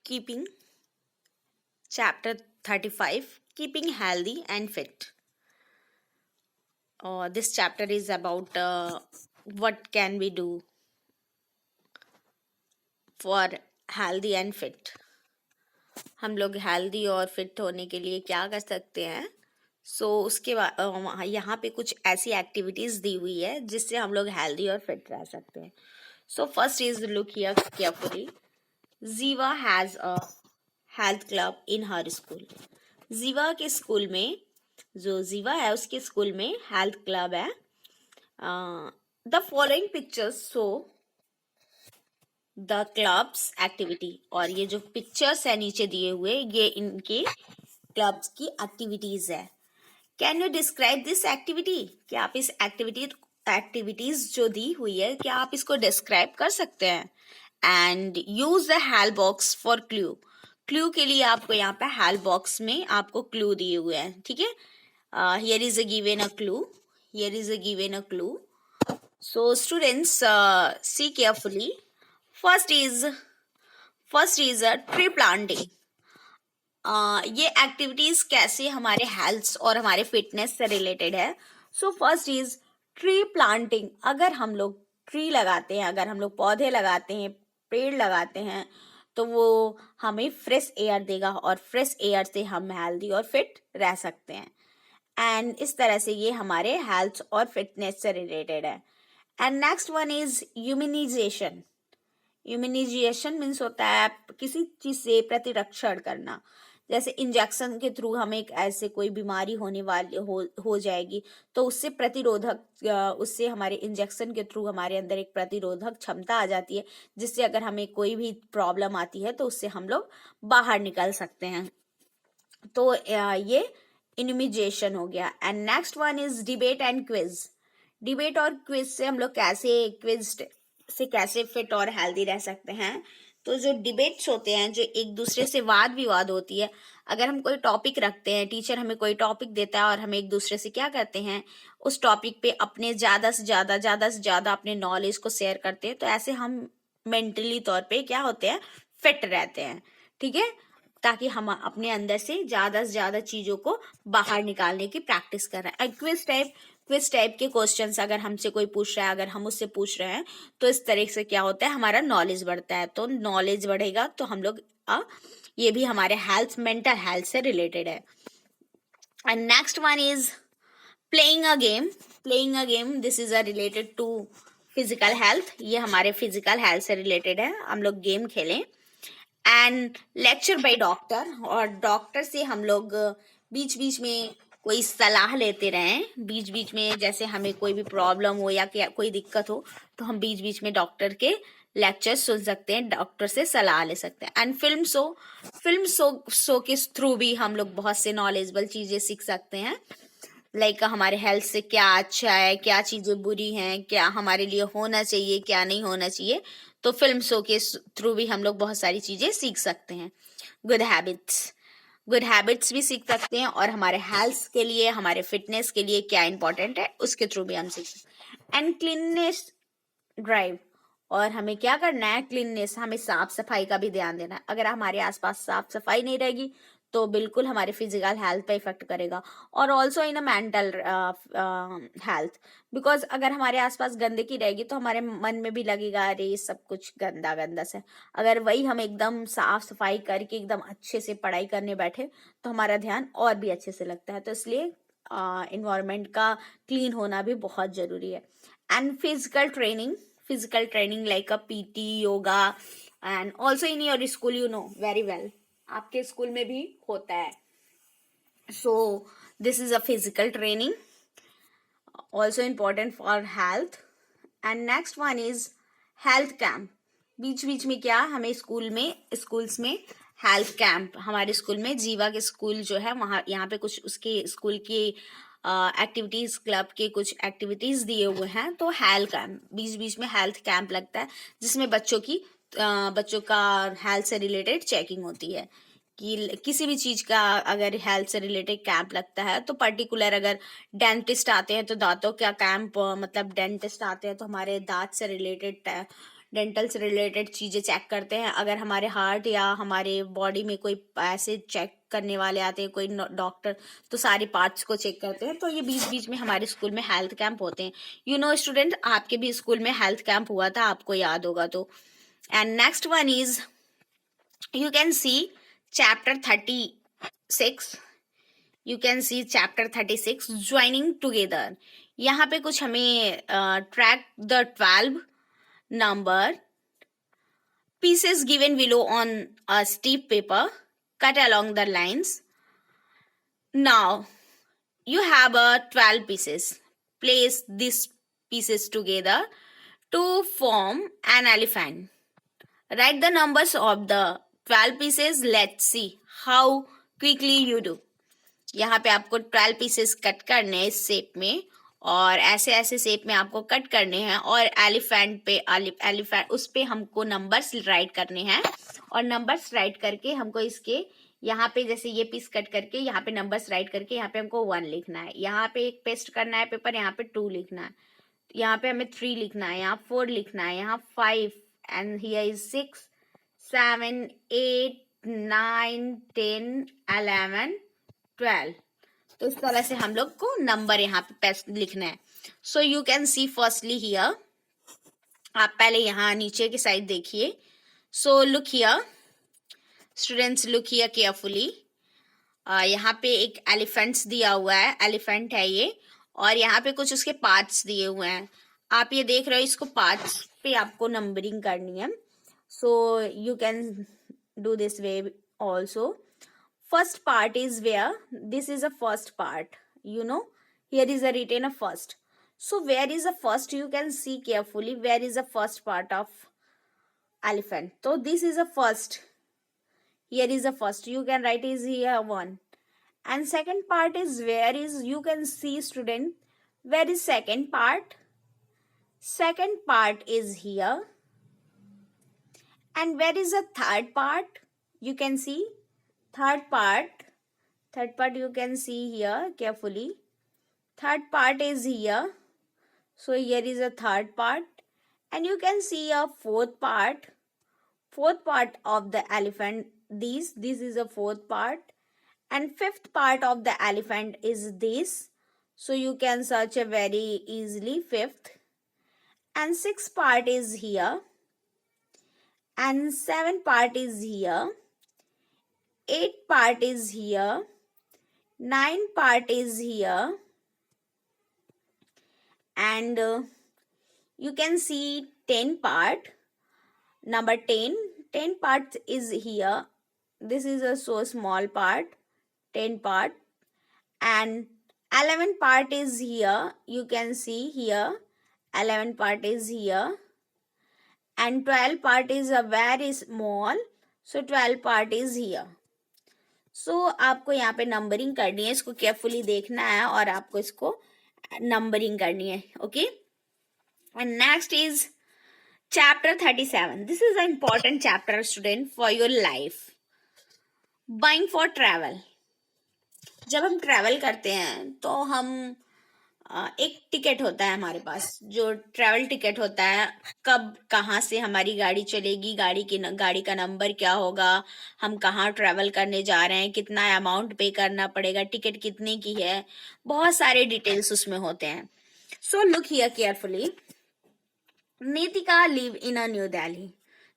Keeping, Chapter 35, Keeping Healthy and Fit. This chapter is about what can we do for healthy and fit. हम लोग healthy और fit होने के लिए क्या कर सकते हैं? उसके बाद यहाँ पे कुछ ऐसी एक्टिविटीज दी हुई है जिससे हम लोग हेल्दी और फिट रह सकते हैं. First is look here carefully. Jiva has a health club in her school. Jiva के स्कूल में, जो जीवा है उसके स्कूल में हेल्थ क्लब है. The following pictures show the clubs activity. और ये जो पिक्चर्स है नीचे दिए हुए, ये इनके क्लब्स की एक्टिविटीज है. Can you describe this activity? क्या आप इस एक्टिविटीज जो दी हुई है, क्या आप इसको डिस्क्राइब कर सकते हैं? And use the help box for clue. Clue के लिए आपको यहाँ पे हेल्प बॉक्स में आपको क्लू दिए हुए हैं. ठीक है, here is a given a clue. Here is a given a clue. So students, see carefully. First is a tree planting. ये एक्टिविटीज कैसे हमारे हेल्थ और हमारे फिटनेस से रिलेटेड है. First is tree planting. अगर हम लोग ट्री लगाते हैं, अगर हम लोग पौधे लगाते हैं, पेड़ लगाते हैं, तो वो हमें फ्रेश एयर देगा और फ्रेश एयर से हम हेल्दी और फिट रह सकते हैं. एंड इस तरह से ये हमारे हेल्थ और फिटनेस से रिलेटेड है. And next one is immunization. Immunization means होता है किसी चीज से प्रतिरक्षण करना. जैसे इंजेक्शन के थ्रू हमें एक ऐसे कोई बीमारी होने वाली हो जाएगी, तो उससे प्रतिरोधक, उससे हमारे इंजेक्शन के थ्रू हमारे अंदर एक प्रतिरोधक क्षमता आ जाती है, जिससे अगर हमें कोई भी प्रॉब्लम आती है तो उससे हम लोग बाहर निकल सकते हैं. तो ये इम्यूनाइजेशन हो गया. And next one is debate and quiz. Debate और क्विज से हम लोग कैसे फिट और हेल्दी रह सकते हैं. तो जो डिबेट्स होते हैं, जो एक दूसरे से वाद विवाद होती है, अगर हम कोई टॉपिक रखते हैं, टीचर हमें कोई टॉपिक देता है और हम एक दूसरे से क्या करते हैं, उस टॉपिक पे अपने ज्यादा से ज्यादा अपने नॉलेज को शेयर करते हैं, तो ऐसे हम मेंटली तौर पे क्या होते हैं, फिट रहते हैं. ठीक है, ताकि हम अपने अंदर से ज्यादा चीजों को बाहर निकालने की प्रैक्टिस कर रहे हैं. क्विज टाइप के क्वेश्चंस अगर हमसे कोई पूछ रहा है, अगर हम उससे पूछ रहे हैं, तो इस तरह से क्या होता है, हमारा नॉलेज बढ़ता है. तो नॉलेज बढ़ेगा तो हम लोग ये भी हमारे मेंटल हेल्थ से रिलेटेड है. And next one is playing a game. This is related to physical health. ये हमारे फिजिकल हेल्थ से रिलेटेड है. हम लोग गेम खेलें. And lecture by doctor. और डॉक्टर से हम लोग बीच बीच में कोई सलाह लेते रहें. बीच बीच में जैसे हमें कोई भी प्रॉब्लम हो या कोई दिक्कत हो, तो हम बीच बीच में डॉक्टर के लेक्चर सुन सकते हैं, डॉक्टर से सलाह ले सकते हैं. एंड फिल्म शो के थ्रू भी हम लोग बहुत से नॉलेजेबल चीजें सीख सकते हैं. लाइक हमारे हेल्थ से क्या अच्छा है, क्या चीजें बुरी हैं, क्या हमारे लिए होना चाहिए, क्या नहीं होना चाहिए. तो फिल्म शो के थ्रू भी हम लोग बहुत सारी चीजें सीख सकते हैं. गुड हैबिट्स भी सीख सकते हैं, और हमारे हेल्थ के लिए, हमारे फिटनेस के लिए क्या इंपॉर्टेंट है, उसके थ्रू भी हम सीख सकते हैं. And cleanness drive. और हमें क्या करना है, क्लीननेस, हमें साफ सफाई का भी ध्यान देना है. अगर हमारे आसपास साफ सफाई नहीं रहेगी तो बिल्कुल हमारे फिजिकल हेल्थ पे इफेक्ट करेगा. और also in a mental health, because अगर हमारे आसपास गंदगी रहेगी तो हमारे मन में भी लगेगा अरे ये सब कुछ गंदा से. अगर वही हम एकदम साफ सफाई करके एकदम अच्छे से पढ़ाई करने बैठे तो हमारा ध्यान और भी अच्छे से लगता है. तो इसलिए इन्वायरमेंट का क्लीन होना भी बहुत जरूरी है. And physical training like a PT, yoga. And also in your school, you know very well, आपके स्कूल में भी होता है. This is a physical training, also important for health. And next one is health camp. बीच बीच में क्या हमें स्कूल्स में हेल्थ कैंप, हमारे स्कूल में जीवा के स्कूल जो है वहाँ, यहाँ पे कुछ उसके स्कूल की एक्टिविटीज, क्लब के कुछ एक्टिविटीज दिए हुए हैं. तो हेल्थ कैंप, बीच बीच में हेल्थ कैंप लगता है, जिसमें बच्चों का हेल्थ से रिलेटेड चेकिंग होती है. कि किसी भी चीज का अगर हेल्थ से रिलेटेड कैंप लगता है, तो पर्टिकुलर अगर डेंटिस्ट आते हैं तो दांतों का कैंप, मतलब डेंटिस्ट आते हैं तो हमारे दांत से रिलेटेड डेंटल से रिलेटेड चीज़ें चेक करते हैं। अगर हमारे हार्ट या हमारे बॉडी में कोई ऐसे चेक करने वाले आते हैं, कोई डॉक्टर, तो सारे पार्ट्स को चेक करते हैं। तो ये बीच बीच में हमारे स्कूल में हेल्थ कैंप होते हैं। यू नो स्टूडेंट, आपके भी स्कूल में हेल्थ कैंप हुआ था, आपको याद होगा तो। And next one is, you can see chapter 36. You can see chapter 36 joining together. यहाँ पे कुछ हमें track the 12 number pieces given below on a stiff paper, cut along the lines. Now you have a 12 pieces. Place these pieces together to form an elephant. Write the numbers of the 12 pieces. Let's see how quickly you do. यहाँ पे आपको 12 pieces cut करने हैं इस shape में, और ऐसे ऐसे शेप में आपको कट करने हैं, और एलिफेंट उस पे हमको नंबर्स राइट करने हैं, और नंबर्स राइट करके हमको इसके यहाँ पे जैसे ये पीस कट करके यहाँ पे नंबर्स राइट करके यहाँ पे हमको 1 लिखना है, यहाँ पे एक पेस्ट करना है पेपर, यहाँ पे 2 लिखना है, यहाँ पे हमें 3 लिखना है, यहाँ 4 लिखना है, यहाँ 5, and here is 6, 7, 8, 9, 10, 11, 12. तो इस तरह से हम लोग को नंबर यहाँ पे पेस्ट लिखना है. So you can C firstly here, आप पहले यहाँ नीचे की साइड देखिए. सो look here students, look here carefully. यहाँ पे एक एलिफेंट्स दिया हुआ है, एलिफेंट है ये, और यहाँ पे कुछ उसके पार्ट्स दिए हुए हैं. आप ये देख रहे हो, इसको पार्ट्स पे आपको नंबरिंग करनी है. So you can do this way also. First part is where, this is a first part, you know, here is a written a first. So where is the first? You can see carefully where is the first part of elephant. So this is a first, here is a first, you can write is here 1. And second part is where is, you can see student, where is second part? Second part is here. And where is the third part? You can see third part you can see here carefully. Third part is here. So here is a third part, and you can see a fourth part of the elephant. This is a fourth part, and fifth part of the elephant is this. So you can search a very easily fifth. And sixth part is here, and seventh part is here, eighth part is here, ninth part is here, and you can see 10 part, number 10 part is here. This is a so small part, 10 part. And 11 part is here, you can see here, 11 part is here. And 12 part is a very small, so 12 part is here. सो आपको यहाँ पे numbering करनी है, इसको carefully देखना है और आपको इसको नंबरिंग करनी है. Okay, and next is chapter 37. This is a important chapter student for your life. Buying for travel. जब हम ट्रैवल करते हैं तो हम एक टिकट होता है हमारे पास, जो ट्रैवल टिकट होता है, कब कहाँ से हमारी गाड़ी चलेगी, गाड़ी का नंबर क्या होगा, हम कहाँ ट्रैवल करने जा रहे हैं, कितना अमाउंट पे करना पड़ेगा, टिकट कितने की है, बहुत सारे डिटेल्स उसमें होते हैं. So look here carefully. Nitika live in a new Delhi.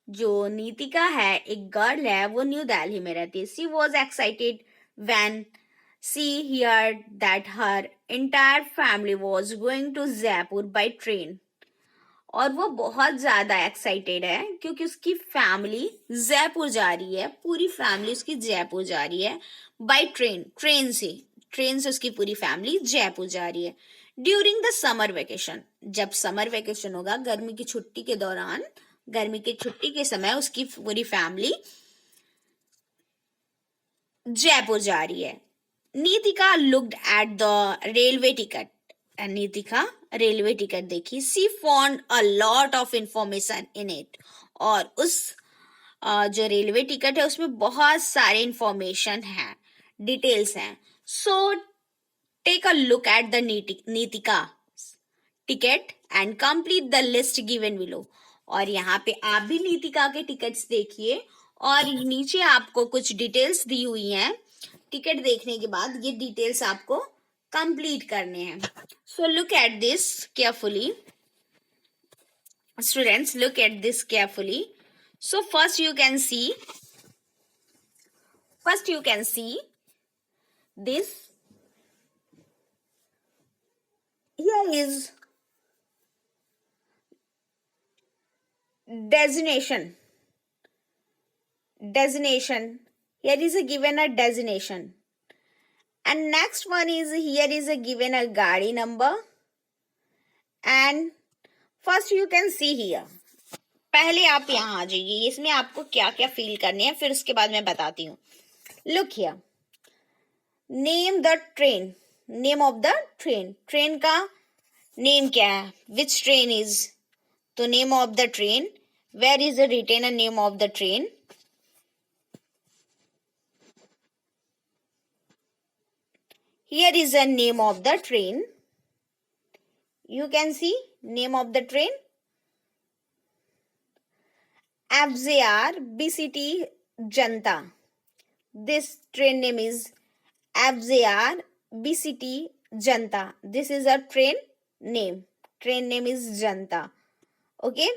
जो नीतिका है, एक गर्ल है, वो न्यू दिल्ली में रहती है. She was excited when she heard that her entire family was going to Jaipur by train. और वो बहुत ज़्यादा एक्साइटेड है क्योंकि उसकी फैमिली जयपुर जा रही है, पूरी फैमिली उसकी जयपुर जा रही है बाय ट्रेन. ट्रेन से उसकी पूरी फैमिली जयपुर जा रही है. During the summer vacation. जब समर वेकेशन होगा, गर्मी की छुट्टी के दौरान, गर्मी की छुट्टी के समय उसकी पूरी फैमिली जयपुर जा रही है. Nitika looked at the railway ticket. And Nitika railway ticket देखी. She found a lot of information in it. और उस जो रेलवे टिकट है उसमें बहुत सारे इंफॉर्मेशन है, डिटेल्स हैं. So take a look at the Nitika ticket and complete the list given below. और यहाँ पे आप भी नीतिका के टिकट्स देखिए और नीचे आपको कुछ डिटेल्स दी हुई हैं। टिकट देखने के बाद ये डिटेल्स आपको कंप्लीट करने हैं। So look at this carefully students, look at this carefully. So first you can see this. Here is designation. Here is a given a designation, and next one is here is a given a गाड़ी number, and first you can see here. पहले आप यहाँ आ जाइए, इसमें आपको क्या क्या feel करने हैं, फिर उसके बाद मैं बताती हूँ. Look here. Name the train. Name of the train. Train का नेम क्या है? Which train is? तो name of the train. Where is the written a name of the train? Here is a name of the train. You can see name of the train. FZR BCT Janta. This train name is FZR BCT Janta. This is a train name. Train name is Janta. Okay.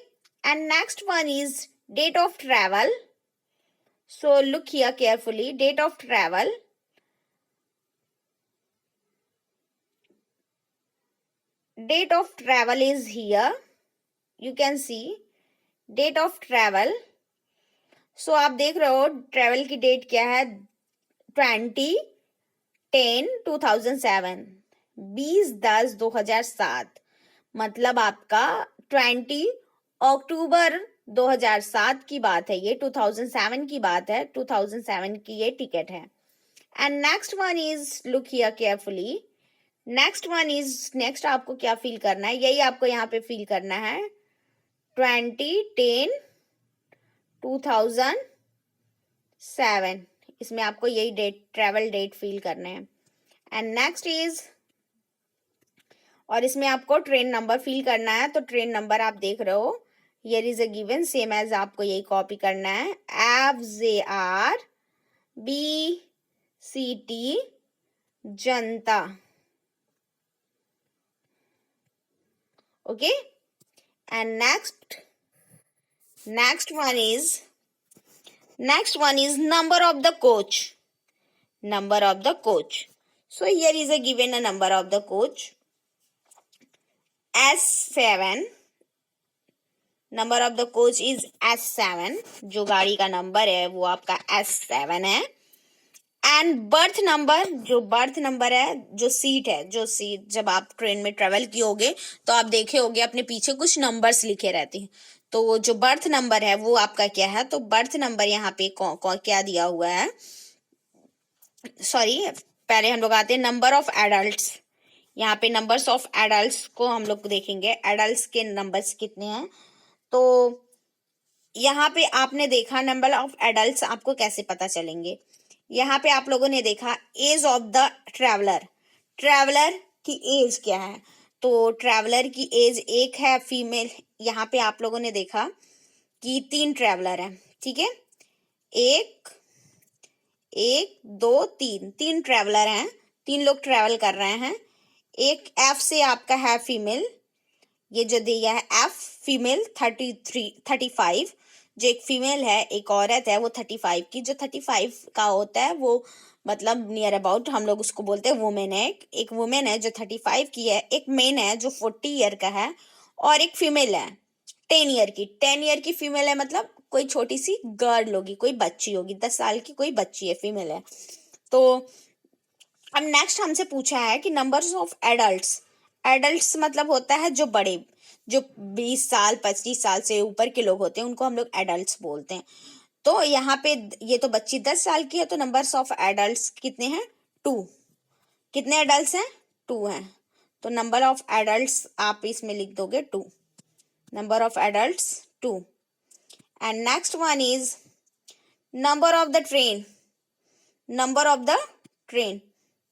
And next one is date of travel. So look here carefully. Date of travel. Date of travel is here. You can see date of travel. So आप देख रहे हो travel की date क्या है? 20/10/2007. 20/10/2007. मतलब आपका 20 अक्टूबर 2007 की बात है, ये 2007 की बात है. 2007 की ये टिकट है. And next one is look here carefully. Next आपको क्या फील करना है? यही आपको यहाँ पे फील करना है. 20/10/2007. इसमें आपको यही डेट, ट्रेवल डेट फील करना है. एंड नेक्स्ट इज, और इसमें आपको ट्रेन नंबर फील करना है. तो ट्रेन नंबर आप देख रहे हो, here is a given, same as आपको यही कॉपी करना है. FZR BCT Janata. Okay. And next one is number of the coach. So here is a given a number of the coach. S7. Number of the coach is S7. जो गाड़ी का number है वो आपका S7 है. And birth number है, जो seat है, जब आप ट्रेन में ट्रेवल किए होगे तो आप देखे होगे अपने पीछे कुछ नंबर्स लिखे रहते हैं. तो जो बर्थ नंबर है वो आपका क्या है? तो बर्थ नंबर यहाँ पे क्या दिया हुआ है? सॉरी, पहले हम लोग आते हैं नंबर ऑफ एडल्ट्स. यहाँ पे नंबर्स ऑफ एडल्ट्स को हम लोग देखेंगे. एडल्ट्स के नंबर्स कितने हैं? तो यहाँ पे आपने देखा नंबर ऑफ एडल्ट्स आपको कैसे पता चलेंगे? यहाँ पे आप लोगों ने देखा age of the traveller. Traveller की एज क्या है? तो ट्रैवलर की एज एक है फीमेल. यहाँ पे आप लोगों ने देखा कि 3 ट्रैवलर हैं. ठीक है, 1 2 3 ट्रैवलर हैं. 3 लोग ट्रैवल कर रहे हैं. एक F से आपका है फीमेल, ये जो दिया है F फीमेल 35. जो एक फीमेल है, एक औरत है, वो 35 की. जो 35 का होता है वो मतलब नियर अबाउट हम लोग उसको बोलते हैं वुमेन है. एक वुमेन है जो 35 की है. एक मेन है जो 40 ईयर का है. और एक फीमेल है 10 ईयर की. 10 ईयर की फीमेल है, मतलब कोई छोटी सी गर्ल होगी, कोई बच्ची होगी, 10 साल की कोई बच्ची है, फीमेल है. तो अब नेक्स्ट हमसे पूछा है कि नंबर्स ऑफ एडल्ट्स मतलब होता है जो बड़े, जो 20 साल 25 साल से ऊपर के लोग होते हैं उनको हम लोग एडल्ट्स बोलते हैं. तो यहाँ पे ये तो बच्ची 10 साल की है, तो नंबर्स ऑफ एडल्ट्स कितने हैं? 2. कितने एडल्ट्स हैं? 2 हैं. तो नंबर ऑफ एडल्ट्स आप इसमें लिख दोगे 2. Number of adults 2. And next one is number of the train.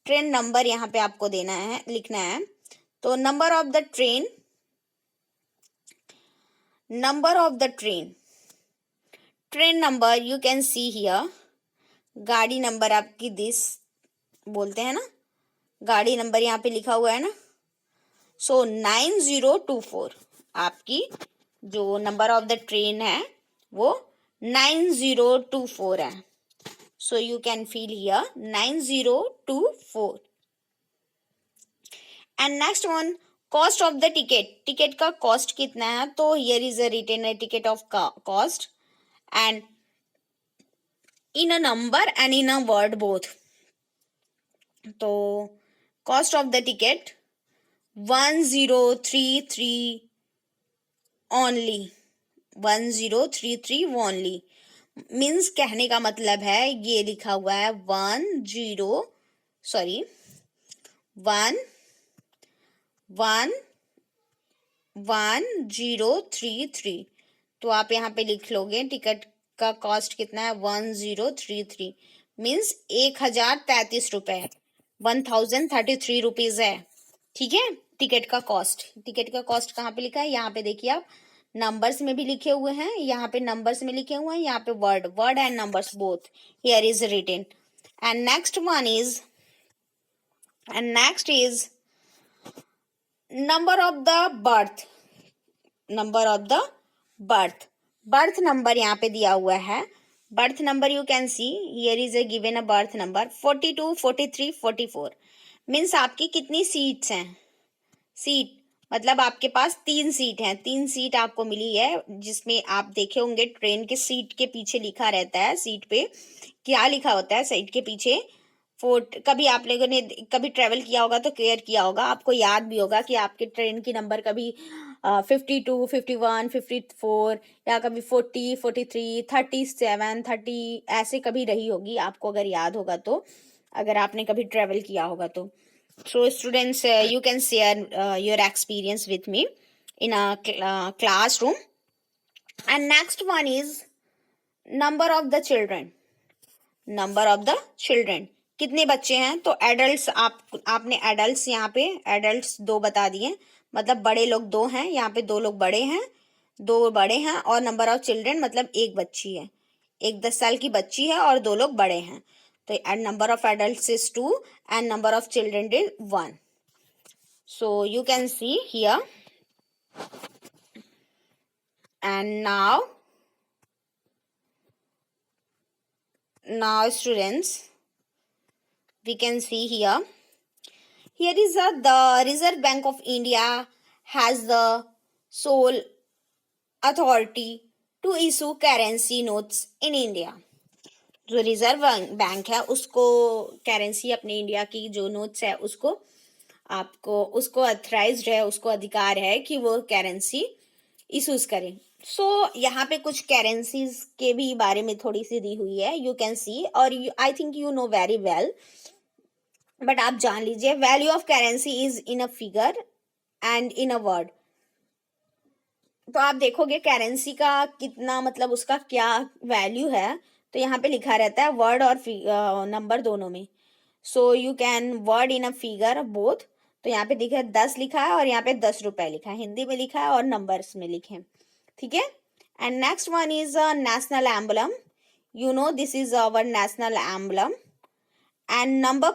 Train number यहाँ पे आपको देना है, लिखना है. तो number of the train number of the train, train number you can see here, गाड़ी नंबर आपकी दिस बोलते हैं ना, गाड़ी नंबर यहाँ पे लिखा हुआ है ना, सो 9024 आपकी जो नंबर ऑफ द ट्रेन है वो 9024 है, so you can feel here 9024। And next one, cost of the ticket, ticket का कॉस्ट कितना है, तो here is a written a ticket of cost and in a number and in a word both. तो cost of the ticket 1033 only, 1033 only, means कहने का मतलब है ये लिखा हुआ है 1033, तो आप यहाँ पे लिख लोगे टिकट का कॉस्ट कितना है 1033, मीन्स 1033 रुपए, 1033 रुपीज है। ठीक है, टिकट का कॉस्ट, टिकट का कॉस्ट कहाँ पे लिखा है, यहाँ पे देखिए आप, नंबर्स में भी लिखे हुए हैं, यहाँ पे नंबर्स में लिखे हुए हैं, यहाँ पे word and numbers both here is written. And next is number of the berth, number of the berth, berth number यहाँ पे दिया हुआ है, berth number you can see here is a given a berth number 42, 43, 44, means आपकी कितनी seats हैं, seat मतलब आपके पास 3 सीट हैं, 3 सीट आपको मिली है, जिसमें आप देखे होंगे ट्रेन के सीट के पीछे लिखा रहता है, सीट पे क्या लिखा होता है सीट के पीछे, कभी आप लोगों ने कभी ट्रेवल किया होगा तो केयर किया होगा, आपको याद भी होगा कि आपके ट्रेन की नंबर कभी 52, 51, 54 या कभी 40, 43, 37, 30 ऐसे कभी रही होगी, आपको अगर याद होगा तो, अगर आपने कभी ट्रेवल किया होगा तो। So students, you can share your experience with me in a classroom. And next one is number of the children. Number of the children. कितने बच्चे हैं, तो एडल्ट्स आपने एडल्ट्स यहाँ पे एडल्ट्स 2 बता दिए, मतलब बड़े लोग 2 हैं, यहाँ पे 2 लोग बड़े हैं, 2 बड़े हैं, और नंबर ऑफ चिल्ड्रन मतलब एक बच्ची है, एक 10 साल की बच्ची है और 2 लोग बड़े हैं, तो number of adults is 2 and number of children is 1। So you can see here, and now students, we can see here is the Reserve Bank of India has the sole authority to issue currency notes in India. जो reserve bank है उसको currency अपने India की जो notes है उसको उसको अथराइज्ड है, उसको अधिकार है कि वो करेंसी इशूज करें। सो यहाँ पे कुछ करेंसीज के भी बारे में थोड़ी सी दी हुई है, यू कैन सी, और I think you know very well, but आप जान लीजिए, value of currency is in a figure and in a word. तो आप देखोगे करेंसी का कितना मतलब उसका क्या वैल्यू है, तो यहाँ पे लिखा रहता है वर्ड और नंबर दोनों में। सो you can word in a figure both, तो यहाँ पे देखिए 10 लिखा है और यहाँ पे 10 रुपए लिखा है, हिंदी में लिखा है और नंबर्स में लिखे, ठीक है। And next one is national emblem, you know this is our national emblem. And number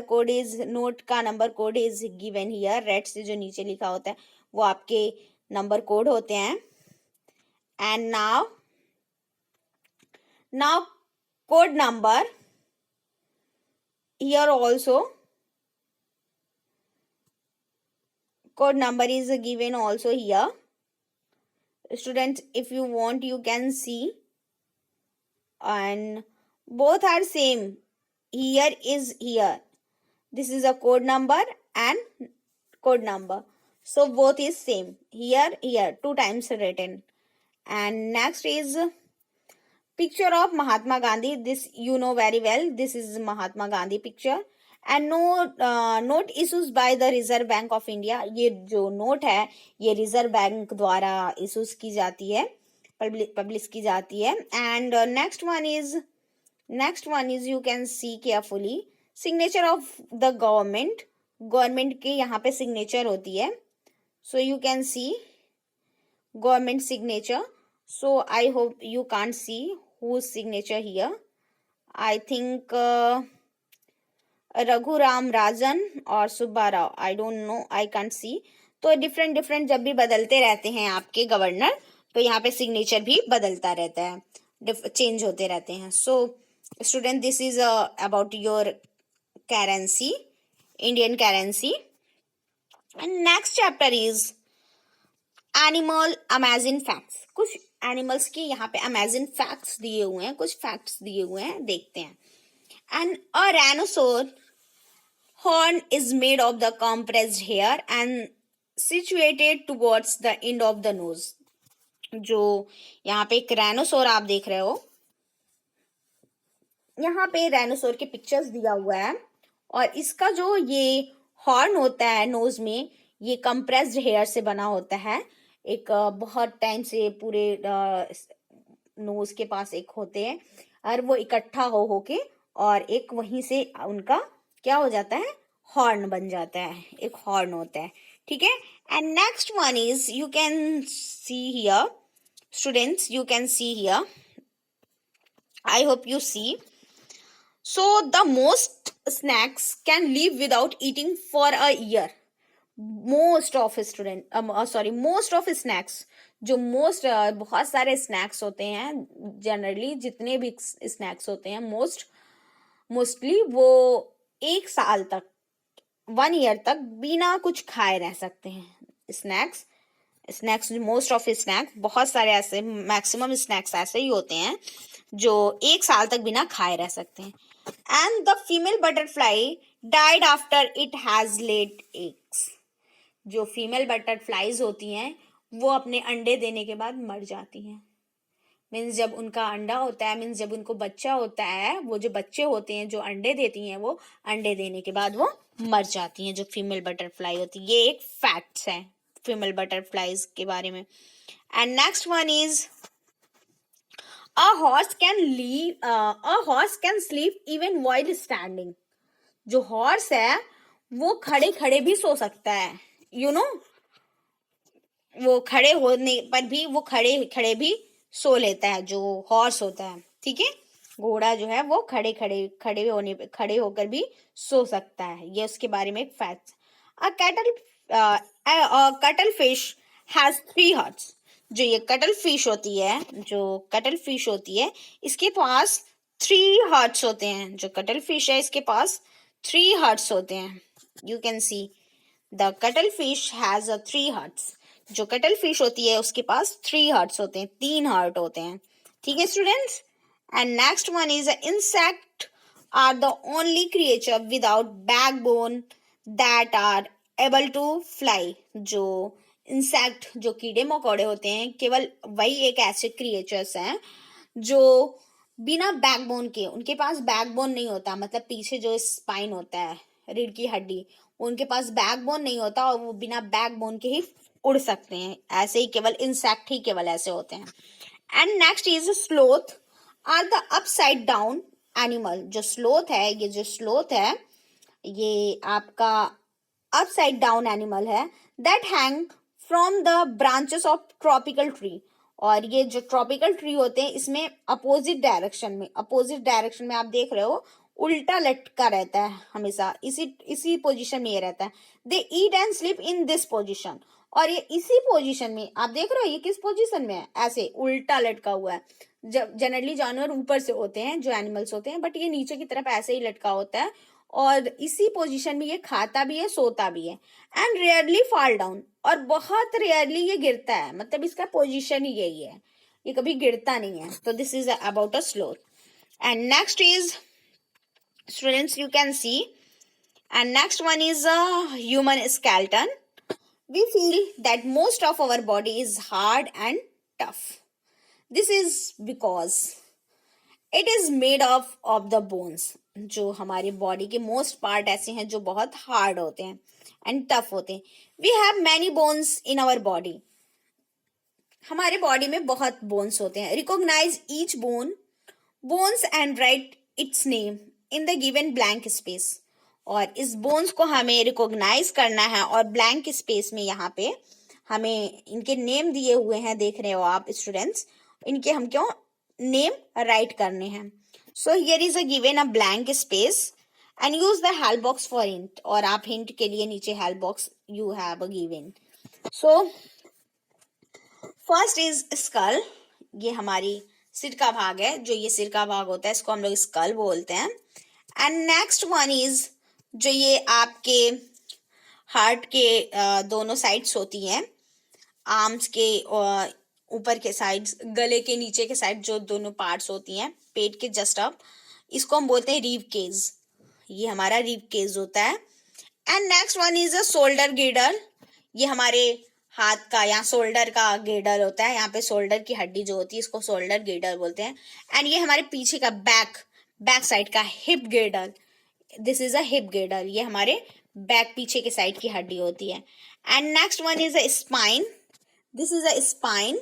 code is, note का number code is given here, red से जो नीचे लिखा होता है वो आपके नंबर कोड होते हैं। And now code number here also, code number is given also here. Students, if you want you can see, and both are same, here is here, this is a code number and code number, so both is same, here 2 times written. And next is picture of Mahatma Gandhi, this you know very well, this is Mahatma Gandhi picture. And note issues by the reserve bank of India, ये जो note है ये reserve bank द्वारा issues की जाती है, publish की जाती है। And next one is you can see carefully, signature of the government के यहाँ पे सिग्नेचर होती है, so you can C government signature. So I hope you can't see whose signature here. I think Raghuram Rajan और Subba Rao, I don't know, I can't see. तो different different जब भी बदलते रहते हैं आपके गवर्नर, तो यहाँ पे सिग्नेचर भी बदलता रहता है, चेंज होते रहते हैं. So student, this is about your currency, Indian currency. And next chapter is animal amazing facts. कुछ एनिमल्स के यहाँ पे अमेजिंग फैक्ट्स दिए हुए हैं, कुछ फैक्ट्स दिए हुए हैं, देखते हैं. And a rhinoceros horn is made of the compressed hair and situated towards the end of the nose. जो यहाँ पे एक राइनोसोर आप देख रहे हो, यहाँ पे राइनोसोर के पिक्चर्स दिया हुआ है, और इसका जो ये हॉर्न होता है नोज में, ये कंप्रेस्ड हेयर से बना होता है. एक बहुत टाइम से पूरे नोज के पास एक होते हैं, और वो इकट्ठा होके और एक वहीं से उनका क्या हो जाता है, हॉर्न बन जाता है, एक हॉर्न होता है. ठीक है. And next one is, you can see here students, you can see here, I hope you see. So the most snacks can live without eating for a year. Most of snacks, जो बहुत सारे snacks होते हैं, generally जितने भी snacks होते हैं, mostly वो 1 साल तक, 1 ईयर तक बिना कुछ खाए रह सकते हैं. स्नैक्स मोस्ट ऑफ स्नैक्स, बहुत सारे ऐसे, मैक्सिमम स्नैक्स ऐसे ही होते हैं जो 1 साल तक बिना खाए रह सकते हैं. And the female butterfly died after it has laid eggs. जो फीमेल बटरफ्लाईज होती हैं वो अपने अंडे देने के बाद मर जाती हैं. मीन्स जब उनका अंडा होता है, मीन्स जब उनको बच्चा होता है, वो जो बच्चे होते हैं जो अंडे देती हैं, वो अंडे देने के बाद वो मर जाती हैं, जो फीमेल बटरफ्लाई होती है. ये एक फैक्ट्स है फीमेल बटरफ्लाईज के बारे में. And next one is, a horse can sleep even while standing. जो हॉर्स है वो खड़े खड़े भी सो सकता है, यू नो. वो खड़े होने पर भी वो खड़े खड़े भी सो लेता है, जो हॉर्स होता है. ठीक है. घोड़ा जो है वो खड़े होकर भी सो सकता है. ये उसके बारे में एक fact. A cuttle fish has 3 hearts. जो ये कटल फिश होती है, इसके पास 3 हार्ट्स होते हैं. जो कटल फिश है, इसके पास 3 हार्ट्स होते हैं. You can see the cuttle fish has 3 hearts. जो कटल फिश होती है उसके पास 3 हार्ट्स होते हैं, 3 हार्ट होते हैं. ठीक है students. And next one is, insect are the only creature without backbone that are able to fly. जो इंसेक्ट, जो कीड़े मकोड़े होते हैं, केवल वही एक ऐसे क्रिएचर्स हैं जो बिना बैकबोन के, उनके पास बैकबोन नहीं होता, मतलब पीछे जो स्पाइन होता है, रीढ़ की हड्डी, उनके पास बैकबोन नहीं होता, और वो बिना बैकबोन के ही उड़ सकते हैं. ऐसे ही केवल इंसेक्ट ही केवल ऐसे होते हैं. And next is sloth are the upside down animal. जो स्लोथ है, ये आपका अपसाइड डाउन एनिमल है. That hang from the branches of tropical tree. और ये जो ट्रॉपिकल ट्री होते हैं, इसमें अपोजिट डायरेक्शन में आप देख रहे हो, उल्टा लटका रहता है हमेशा, इसी पोजीशन में ये रहता है. They eat and sleep in this position. और ये इसी पोजीशन में आप देख रहे हो, ये किस पोजीशन में है, ऐसे उल्टा लटका हुआ है. जब जनरली जानवर ऊपर से होते हैं, जो एनिमल्स होते हैं, बट ये नीचे की तरफ ऐसे ही लटका होता है, और इसी पोजीशन में ये खाता भी है, सोता भी है. And rarely fall down. और बहुत रेयरली ये गिरता है, मतलब इसका पोजीशन ही यही है, ये कभी गिरता नहीं है. तो this is about a sloth. And next is, students, you can see, and next one is a human skeleton. We feel that most of our body is hard and tough. This is because it is made of the bones. जो हमारे body के most part ऐसे हैं जो बहुत hard होते हैं and tough होते हैं. We have many bones in our body. हमारे बॉडी में बहुत बोन्स होते हैं. Recognise each bones and write its name in the given blank space. और इस बोन्स को हमें रिकॉग्नाइज करना है और ब्लैंक स्पेस में यहाँ पे हमें इनके नेम दिए हुए हैं, देख रहे हो आप स्टूडेंट्स, इनके हम क्यों नेम राइट करने हैं. So here is a given a blank space and use the help box for hint, और आप हिंट के लिए नीचे help box you have a given. So first is skull, ये हमारी सिर का भाग है, जो ये सिर का भाग होता है इसको हम लोग स्कल बोलते हैं. एंड नेक्स्ट वन इज जो ये आपके हार्ट के दोनों साइड्स होती हैं, आर्म्स के ऊपर के साइड्स, गले के नीचे के साइड जो दोनों पार्ट्स होती हैं पेट के जस्ट अप, इसको हम बोलते हैं रिब केज. ये हमारा रिब केज होता है. And next one is a shoulder girdle, ये हमारे हाथ का यहाँ शोल्डर का गिडल होता है, यहाँ पे शोल्डर की हड्डी जो होती है इसको शोल्डर गिडल बोलते हैं. एंड ये हमारे पीछे का बैक साइड का hip girdle, this is a hip girdle, ये हमारे बैक पीछे के साइड की हड्डी होती है. And next one is a spine, this is a spine,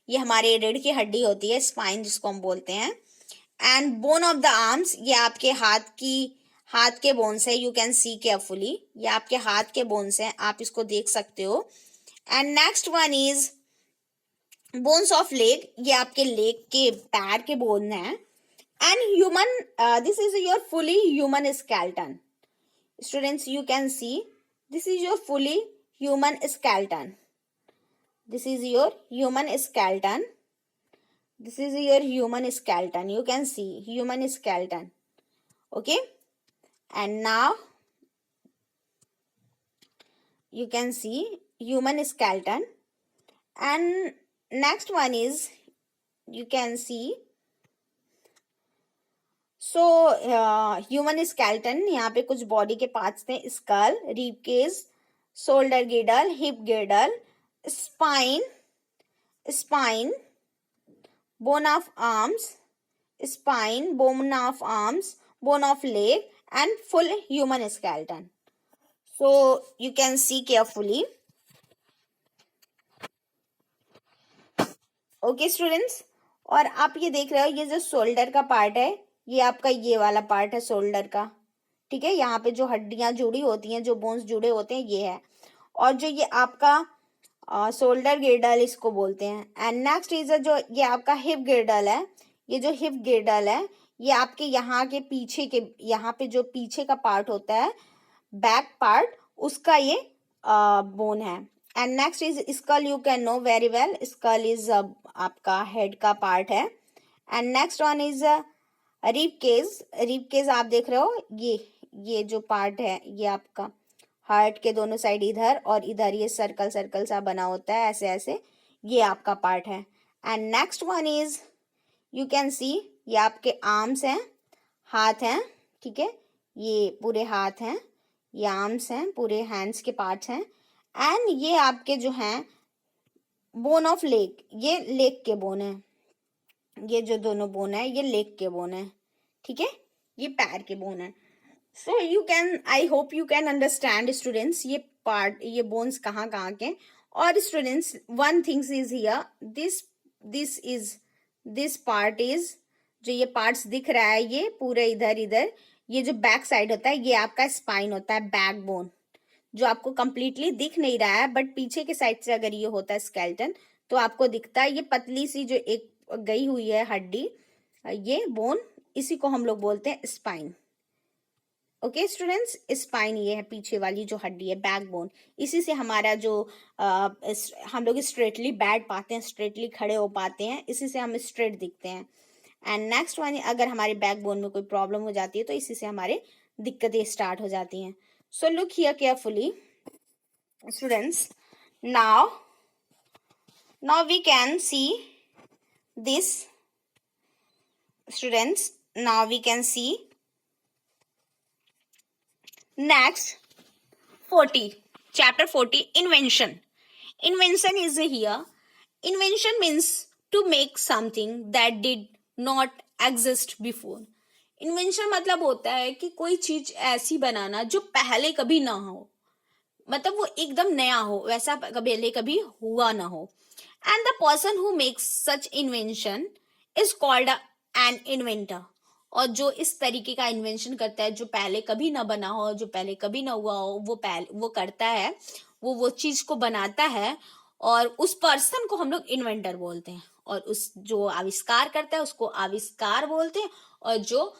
ये हमारे रीढ़ की हड्डी होती है, स्पाइन जिसको हम बोलते हैं. And bone of the arms, ये आपके हाथ के बोन्स है, यू कैन सी केयरफुली, ये आपके हाथ के बोन्स हैं, आप इसको देख सकते हो. And next one is bones of leg, ये आपके लेग के पैर के बोन हैं. And human, this is your fully human skeleton. Students you can see, this is your fully human skeleton. This is your human skeleton. This is your human skeleton. You can see human skeleton. Okay. And now you can see human skeleton. And next one is you can see. So human skeleton, यहाँ पे कुछ body के parts थे, skull, rib cage, shoulder girdle, hip girdle, spine, bone of arms, spine, bone of arms, bone of leg, and full human skeleton. So you can see carefully. Okay students, और आप ये देख रहे हो, ये जो शोल्डर का पार्ट है, ये आपका ये वाला पार्ट है शोल्डर का, ठीक है. यहाँ पे जो हड्डियां जुड़ी होती हैं, जो बोन्स जुड़े होते हैं, ये है. और जो ये आपका शोल्डर गिर्डल इसको बोलते हैं. एंड नेक्स्ट इज जो ये आपका हिप गिर्डल है, ये जो हिप गिर्डल है, ये आपके यहाँ के पीछे के, यहाँ पे जो पीछे का पार्ट होता है, बैक पार्ट, उसका ये बोन है. And next is skull, you can know very well, skull is आपका हेड का पार्ट है. And next one is rib cage आप देख रहे हो, ये जो पार्ट है, ये आपका हार्ट के दोनों साइड इधर और इधर ये सर्कल सा बना होता है, ऐसे ऐसे, ये आपका पार्ट है. And next one is you can सी, ये आपके आर्म्स हैं, हाथ हैं, ठीक है, ये पूरे हाथ हैं, ये आर्म्स हैं, पूरे हैंड्स के पार्ट्स हैं. एंड ये आपके जो हैं बोन ऑफ लेग, ये लेग के बोन है, ये जो दोनों बोन है ये लेग के बोन है, ठीक है, ये पैर के बोन है. So you can, I hope you can understand students, ये part, ये bones कहाँ के. और students, one thing is here, this part is, जो ये parts दिख रहा है, ये पूरे इधर, ये जो back side होता है, ये आपका spine होता है, back bone, जो आपको completely दिख नहीं रहा है, but पीछे के side से अगर ये होता है skeleton, तो आपको दिखता है. ये पतली सी जो एक गई हुई है हड्डी, ये bone, इसी को हम लोग बोलते हैं spine. ओके स्टूडेंट्स, स्पाइन ये है पीछे वाली जो हड्डी है, बैकबोन, इसी से हमारा जो हम लोग स्ट्रेटली बैठ पाते हैं, स्ट्रेटली खड़े हो पाते हैं, इसी से हम स्ट्रेट दिखते हैं. एंड नेक्स्ट वन, अगर हमारे बैकबोन में कोई प्रॉब्लम हो जाती है तो इसी से हमारे दिक्कतें स्टार्ट हो जाती हैं. So look here carefully students, now we can see this students, now we can see. Next, 40, chapter 40, invention. Invention is here. Invention means to make something that did not exist before. Invention मतलब होता है कि कोई चीज ऐसी बनाना जो पहले कभी ना हो, मतलब वो एकदम नया हो, वैसा पहले कभी हुआ ना हो. And the person who makes such invention is called an inventor. और जो इस तरीके का इन्वेंशन करता है, जो पहले कभी ना बना हो, जो पहले कभी ना हुआ हो, वो करता है, वो चीज को बनाता है, और उस पर्सन को हम लोग इन्वेंटर बोलते हैं, और उस जो आविष्कार करता है उसको आविष्कार बोलते हैं, और जो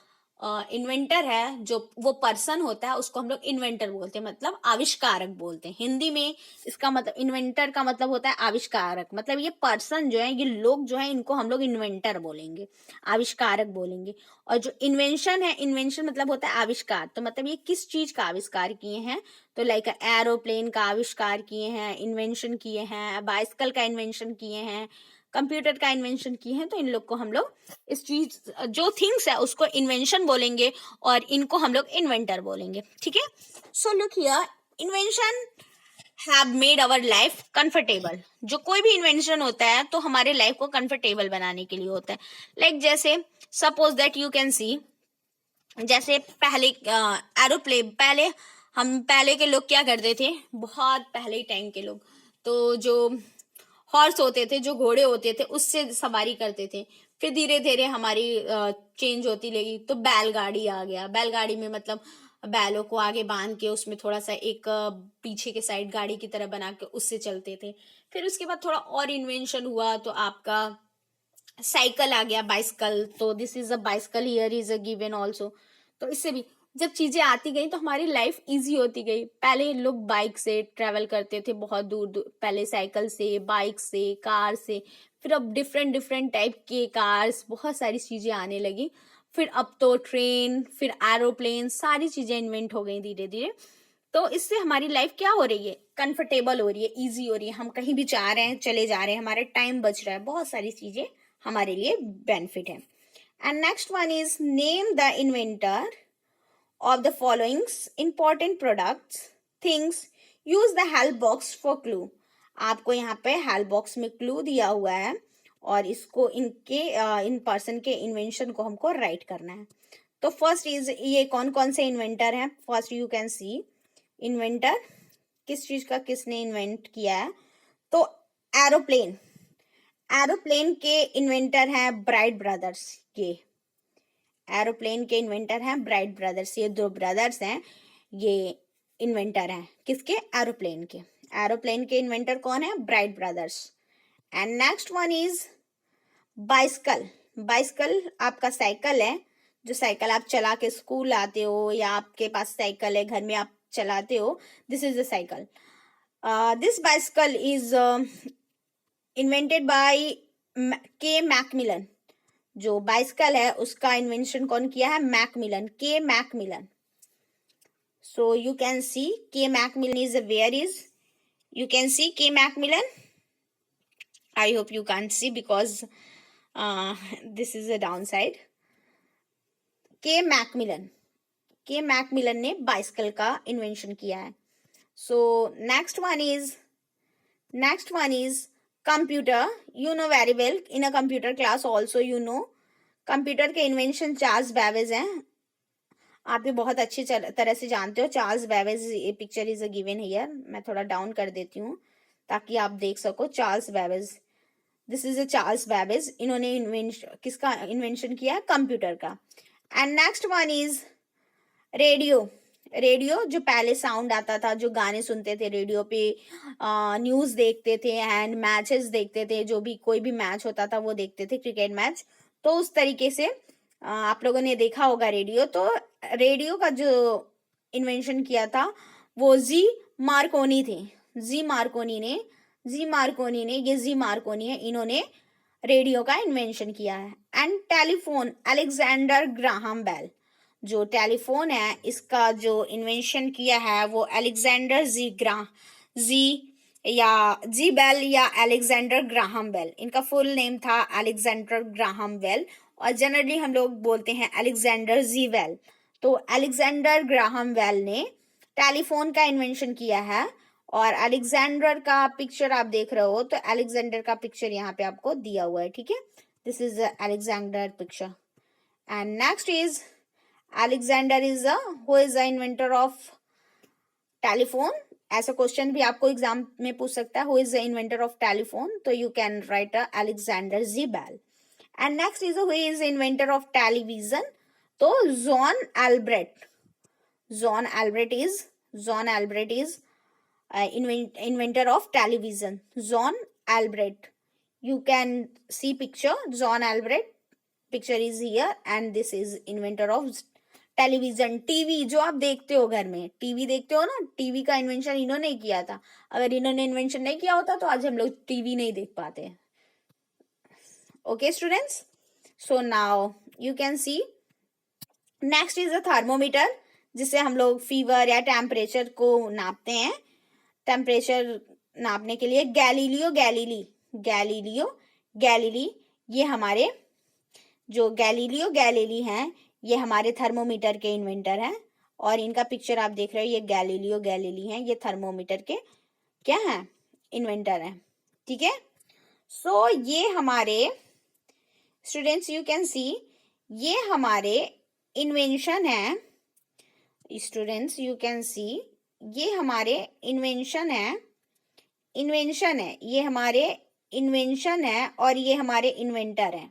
इन्वेंटर है, जो वो पर्सन होता है, उसको हम लोग इन्वेंटर बोलते हैं, मतलब आविष्कारक बोलते हैं। हिंदी में इसका मतलब इन्वेंटर का मतलब होता है आविष्कारक, मतलब ये पर्सन जो है, ये लोग जो है, इनको हम लोग इन्वेंटर बोलेंगे, आविष्कारक बोलेंगे। और जो इन्वेंशन है, इन्वेंशन मतलब होता है आविष्कार, तो मतलब ये किस चीज का आविष्कार किए हैं, तो लाइक एरोप्लेन का आविष्कार किए हैं, इन्वेंशन किए हैं, बाइसिकल का इन्वेंशन किए हैं, कंप्यूटर का इन्वेंशन किए हैं। तो इन लोग को हम लोग इस चीज जो थिंग्स है उसको इन्वेंशन बोलेंगे, और इनको हम लोग इन्वेंटर बोलेंगे, ठीक है। So look here, invention have made our life comfortable. जो कोई भी इन्वेंशन होता है तो हमारे लाइफ को कंफर्टेबल बनाने के लिए होता है। लाइक जैसे सपोज दैट यू कैन सी, जैसे पहले एरोप्लेन, पहले के लोग क्या करते थे, बहुत पहले टाइम के लोग, तो जो हॉर्स होते थे, जो घोड़े होते थे, उससे सवारी करते थे। फिर धीरे धीरे हमारी चेंज होती लगी, तो बैलगाड़ी आ गया। बैलगाड़ी में मतलब बैलों को आगे बांध के उसमें थोड़ा सा एक पीछे के साइड गाड़ी की तरह बना के उससे चलते थे। फिर उसके बाद थोड़ा और इन्वेंशन हुआ, तो आपका साइकिल आ गया, बाइसिकल। तो this is a bicycle, here is a given also. तो इससे भी जब चीजें आती गई तो हमारी लाइफ इजी होती गई। पहले लोग बाइक से ट्रेवल करते थे बहुत दूर दूर, पहले साइकिल से, बाइक से, कार से, फिर अब डिफरेंट डिफरेंट टाइप के कार्स, बहुत सारी चीजें आने लगी। फिर अब तो ट्रेन, फिर एरोप्लेन, सारी चीजें इन्वेंट हो गई धीरे धीरे। तो इससे हमारी लाइफ क्या हो रही है, कंफर्टेबल हो रही है, इजी हो रही है। हम कहीं भी जा रहे हैं, चले जा रहे हैं, हमारा टाइम बच रहा है, बहुत सारी चीजें हमारे लिए बेनिफिट है। And next one is name the inventor of the followings important products things, use the help box for clue. आपको यहाँ पे हेल्प बॉक्स में क्लू दिया हुआ है, और इसको इन पर्सन के इन्वेंशन को हमको राइट करना है। तो फर्स्ट इज, ये कौन कौन से इन्वेंटर हैं। First you can C, inventor किस चीज का, किसने इन्वेंट किया है, तो एरोप्लेन। एरोप्लेन के इन्वेंटर हैं ब्राइट ब्रदर्स। ये एरोप्लेन के इन्वेंटर हैं ब्राइट ब्रदर्स, ये दो ब्रदर्स हैं, ये इन्वेंटर हैं किसके, एरोप्लेन के। एरोप्लेन के इन्वेंटर कौन है, bright brothers. And next one is bicycle. Bicycle आपका साइकिल है, जो साइकिल आप चला के स्कूल आते हो, या आपके पास साइकिल है घर में आप चलाते हो, this is a cycle. This bicycle is invented by K Macmillan. जो बाइसिकल है उसका इन्वेंशन कौन किया है, Macmillan, K Macmillan. So you can see K Macmillan is where is, you can see K Macmillan. I hope you can't see because this is a downside. K Macmillan, K Macmillan ने bicycle का invention किया है। So next one is computer. You know very well in a computer class also you know computer के invention Charles Babbage हैं। आप ये बहुत अच्छी तरह से जानते हो, चार्ल्स बेबेज। ये picture is a given here, मैं थोड़ा डाउन कर देती हूँ ताकि आप देख सको। Charles Babbage, this is a Charles Babbage. इन्होंने किसका इन्वेंशन किया है, कंप्यूटर का। And next one is radio. Radio जो पहले साउंड आता था, जो गाने सुनते थे रेडियो पे, न्यूज देखते थे एंड मैचेस देखते थे, जो भी कोई भी मैच होता था वो देखते थे, क्रिकेट मैच। तो उस तरीके से आप लोगों ने देखा होगा रेडियो। तो रेडियो का जो इन्वेंशन किया था वो जी मार्कोनी थे। जी मार्कोनी ने ये जी मार्कोनी है, इन्होंने रेडियो का इन्वेंशन किया है। And telephone, Alexander Graham Bell. जो टेलीफोन है इसका जो इन्वेंशन किया है वो अलेक्जेंडर जी बेल या अलेक्जेंडर ग्राहम बेल। इनका फुल नेम था अलेक्जेंडर ग्राहम बेल, और जनरली हम लोग बोलते हैं अलेक्जेंडर जी बेल। तो अलेक्जेंडर ग्राहम बेल ने टेलीफोन का इन्वेंशन किया है। और अलेक्जेंडर का पिक्चर आप देख रहे हो, तो अलेक्जेंडर का पिक्चर यहाँ पे आपको दिया हुआ है, ठीक है। This is Alexander picture. And next is Alexander is who is the inventor of telephone. ऐसा क्वेश्चन भी आपको एग्जाम में पूछ सकता है, who is the inventor of telephone, तो you can write Alexander G Bell. And next is who is inventor of television, तो John Albert. John Albert is inventor of television, John Albright. You can see picture, John Albright. Picture is here, and this is inventor of television, TV जो आप देखते हो घर में, TV देखते हो ना, टीवी का इन्वेंशन इन्होंने किया था. अगर इन्होंने इन्वेंशन नहीं किया होता तो आज हम लोग टीवी नहीं देख पाते. Okay students, so now you can see next is a thermometer, जिससे हम लोग फीवर या टेम्परेचर को नापते हैं. टेम्परेचर नापने के लिए गैलीलियो गैलीली ये हमारे जो गैलीलियो गैलीली हैं, ये हमारे थर्मोमीटर के इन्वेंटर हैं. और इनका पिक्चर आप देख रहे हो, ये गैलीलियो गैलीली हैं, ये थर्मोमीटर के क्या हैं, इन्वेंटर हैं. ठीक है. सो ये हमारे स्टूडेंट्स यू कैन सी, ये हमारे इन्वेंशन है. स्टूडेंट्स यू कैन सी, ये हमारे इन्वेंशन है, ये हमारे इन्वेंशन है और ये हमारे इन्वेंटर है.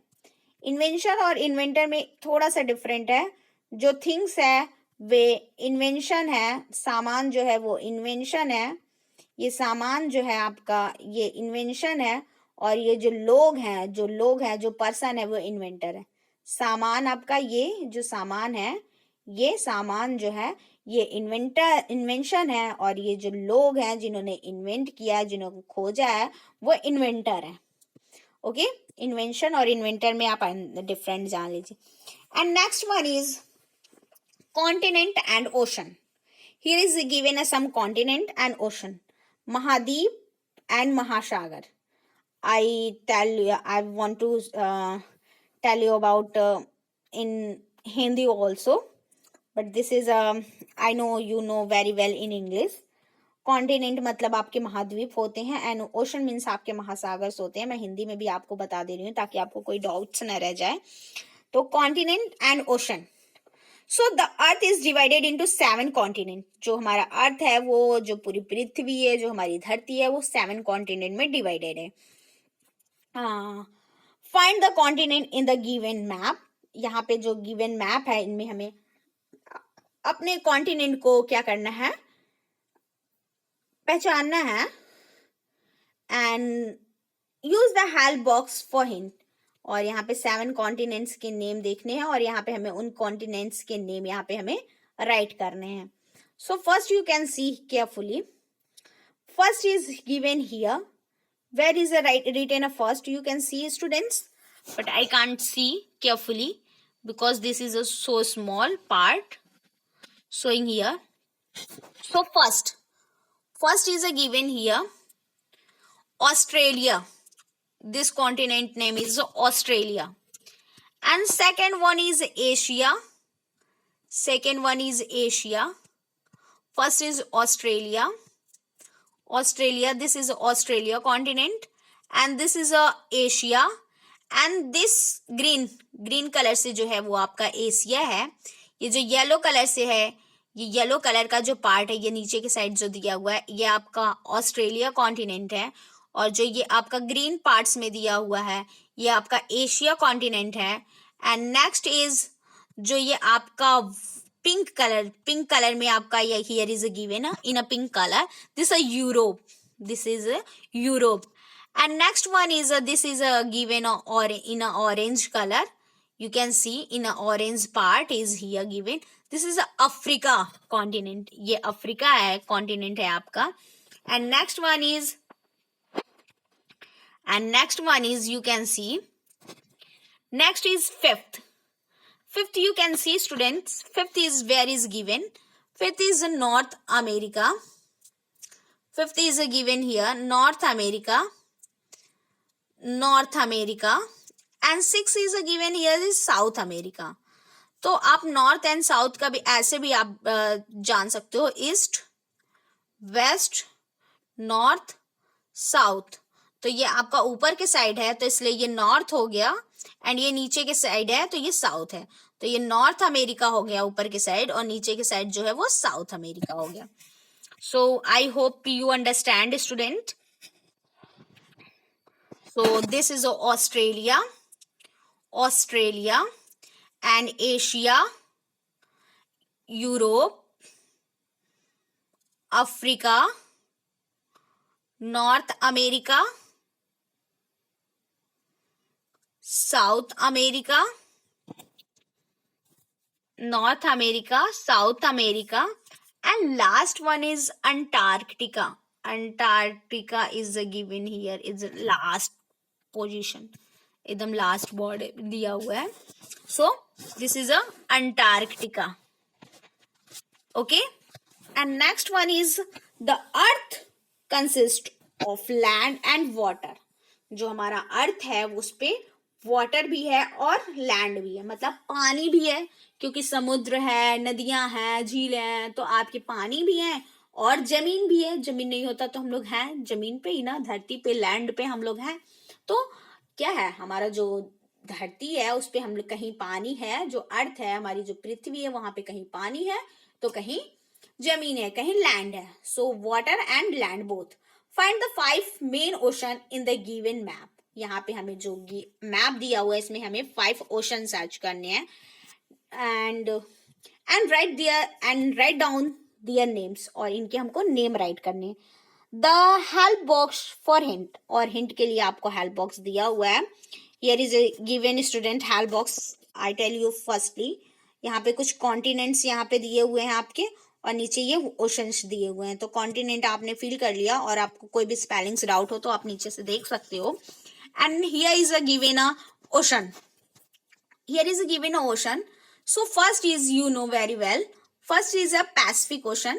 इन्वेंशन और इन्वेंटर में थोड़ा सा डिफरेंट है. जो थिंग्स है वे इन्वेंशन है, सामान जो है वो इन्वेंशन है. ये सामान जो है आपका ये इन्वेंशन है, और ये जो लोग हैं जो पर्सन है वो इन्वेंटर है. सामान आपका ये जो सामान है, ये सामान जो है ये इन्वेंशन है, और ये जो लोग हैं जिन्होंने इन्वेंट किया है, जिन्होंने खोजा है, वो इन्वेंटर है. ओके, इन्वेंशन और इन्वेंटर में आप डिफरेंट जान लीजिए. And next one is continent and ocean. Here is given some continent and ocean, महाद्वीप एंड महासागर. I want to tell you about in Hindi also, but this is I know you know very well in English. Continent मतलब आपके महाद्वीप होते हैं, and ocean means आपके महासागर होते हैं. मैं हिंदी में भी आपको बता दे रही हूँ ताकि आपको कोई डाउट्स न रह जाए. तो continent and ocean. So the earth is divided into 7 continent. जो हमारा अर्थ है, वो जो पूरी पृथ्वी है, जो हमारी धरती है, वो 7 कॉन्टिनेंट में डिवाइडेड है. Find the continent in the given map. यहाँ पे जो गिवन मैप है, इनमें हमें अपने कॉन्टिनेंट को क्या करना है, पहचानना है. And use the help box for hint. और यहाँ पे 7 कॉन्टिनेंट्स के नेम देखने हैं, और यहाँ पे हमें उन कॉन्टिनेंट्स के नेम यहाँ पे हमें राइट करने हैं. So first you can see carefully. First is given here. Where is the written first? You can see students, but I can't see carefully because this is a so small part showing here. So first is a given here, Australia. This continent name is Australia. And second one is Asia. First is Australia. This is Australia continent, and this is Asia, and this green color से जो है वो आपका Asia है. ये जो yellow colour से है, ये येलो कलर का जो पार्ट है, ये नीचे के साइड जो दिया हुआ है, ये आपका ऑस्ट्रेलिया कॉन्टिनेंट है. और जो ये आपका ग्रीन पार्ट्स में दिया हुआ है, ये आपका एशिया कॉन्टिनेंट है. एंड नेक्स्ट इज जो ये आपका पिंक कलर में आपका ये here is given in a pink colour, this is Europe. And next one is this is given और in a orange colour. You can see in a orange part is here given. This is Africa continent. ये Africa है, continent है आपका. And next one is you can see, next is fifth. You can see students, fifth is where is given. Fifth is North America. Fifth is given here, North America. And sixth is given here is South America. तो आप north and south का भी ऐसे भी आप जान सकते हो, ईस्ट, वेस्ट, नॉर्थ, साउथ. तो ये आपका ऊपर के साइड है, तो इसलिए ये नॉर्थ हो गया, एंड ये नीचे के साइड है तो ये साउथ है. तो ये नॉर्थ अमेरिका हो गया ऊपर के साइड, और नीचे के साइड जो है वो साउथ अमेरिका हो गया. So I hope you understand student. So this is Australia and Asia, Europe, Africa, North America, South America, North America, South America, and last one is Antarctica. Antarctica is given here, is last position. एकदम last board दिया हुआ है. So this is a Antarctica. Okay, and next one is the Earth consists of land and water. जो हमारा अर्थ है उस पे water भी है और लैंड भी है, मतलब पानी भी है, क्योंकि समुद्र है, नदियां हैं, झीलें हैं, तो आपके पानी भी है और जमीन भी है. जमीन नहीं होता तो हम लोग हैं जमीन पे ही ना, धरती पे, लैंड पे हम लोग हैं. तो क्या है, हमारा जो धरती है उस पे हम लोग कहीं पानी है, जो अर्थ है हमारी जो पृथ्वी है वहां पे कहीं पानी है तो कहीं जमीन है, कहीं लैंड है. So water and land both. Find the 5 main ocean in the given map. यहाँ पे हमें जो मैप दिया हुआ है इसमें हमें 5 ओशन सर्च करने हैं. And write down their names, और इनके हमको नेम राइट करने. The help box for hint, और हिंट के लिए आपको हेल्प बॉक्स दिया हुआ है. Here is a given student help box. I tell you firstly, यहाँ पे कुछ कॉन्टिनेंट्स यहाँ पे दिए हुए हैं आपके, और नीचे ये ओशंस दिए हुए हैं. तो कॉन्टिनेंट आपने फिल कर लिया, और आपको कोई भी स्पेलिंग्स डाउट हो तो आप नीचे से देख सकते हो. And here is a given a ocean. Here is a given ocean. So first is, you know very well, first is a Pacific Ocean.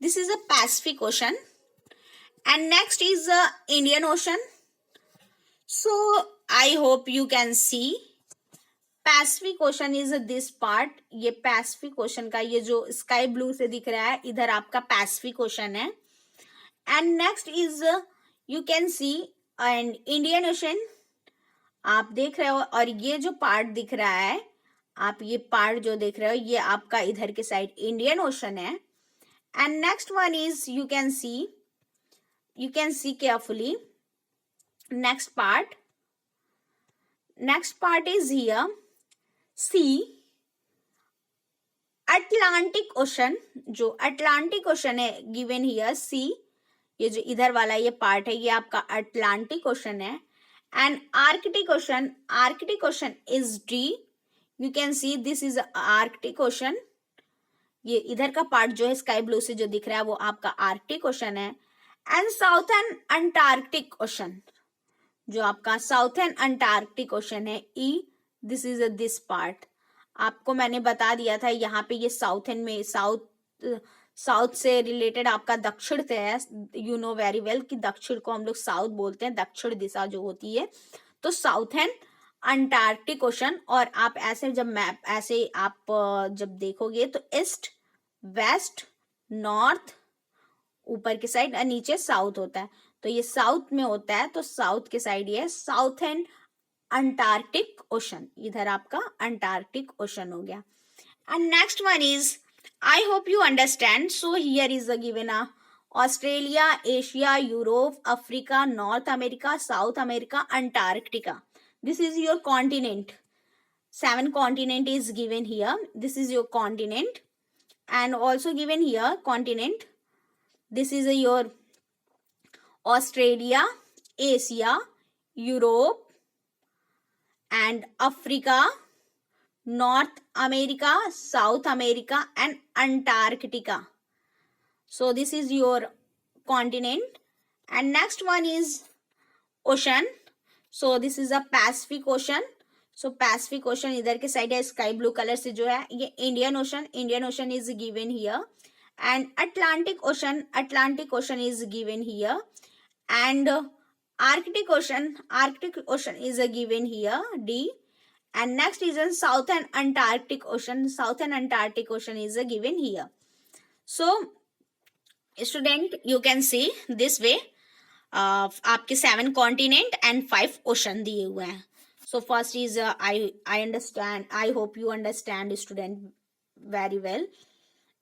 This is a Pacific Ocean. And next is the Indian Ocean. So I hope you can see Pacific Ocean is this part. ये Pacific Ocean का ये जो sky blue से दिख रहा है, इधर आपका Pacific Ocean है. And next is you can see an Indian Ocean. आप देख रहे हो, और ये जो पार्ट दिख रहा है, आप ये पार्ट जो देख रहे हो ये आपका इधर के साइड इंडियन ओशन है. And next one is you can see carefully next part is here see Atlantic ocean. जो अटलांटिक ओशन है गिवन हियर सी, ये जो इधर वाला ये पार्ट है ये आपका अटलांटिक ओशन है. And Arctic Ocean is D. You can see this is Arctic Ocean. ये इधर का पार्ट जो है स्काई ब्लू से जो दिख रहा है वो आपका आर्कटिक ओशन है. एंड साउथर्न अंटार्कटिक ओशन, जो आपका साउथर्न अंटार्कटिक ओशन है E. This is this part. आपको मैंने बता दिया था यहाँ पे ये साउथर्न में साउथ से रिलेटेड आपका दक्षिण से है. यू नो वेरी वेल कि दक्षिण को हम लोग साउथ बोलते हैं, दक्षिण दिशा जो होती है. तो साउथर्न अंटार्कटिक ओशन. और आप ऐसे जब मैप ऐसे आप जब देखोगे तो ईस्ट, वेस्ट, नॉर्थ ऊपर के साइड और नीचे साउथ होता है. तो ये साउथ में होता है, तो साउथ के साइड ये साउथर्न अंटार्कटिक ओशन. इधर आपका अंटार्कटिक ओशन हो गया. And next one is, I hope you understand. So here is the given Australia, Asia, Europe, Africa, North America, South America, Antarctica. This is your continent. 7 continent is given here. This is your continent. And also given here continent. This is your Australia, Asia, Europe, and Africa, North America, South America, and Antarctica. So this is your continent. And next one is ocean. So this is a Pacific Ocean. So Pacific Ocean इधर के side है sky blue colour से जो है ये Indian ocean is given here. And Atlantic Ocean is given here. And Arctic Ocean is given here D. And next is a Southern Antarctic Ocean. Southern Antarctic Ocean is given here. So, student, you can see this way. आपके 7 continent and 5 ocean दिए हुए हैं. So first is I understand. I hope you understand, student, very well.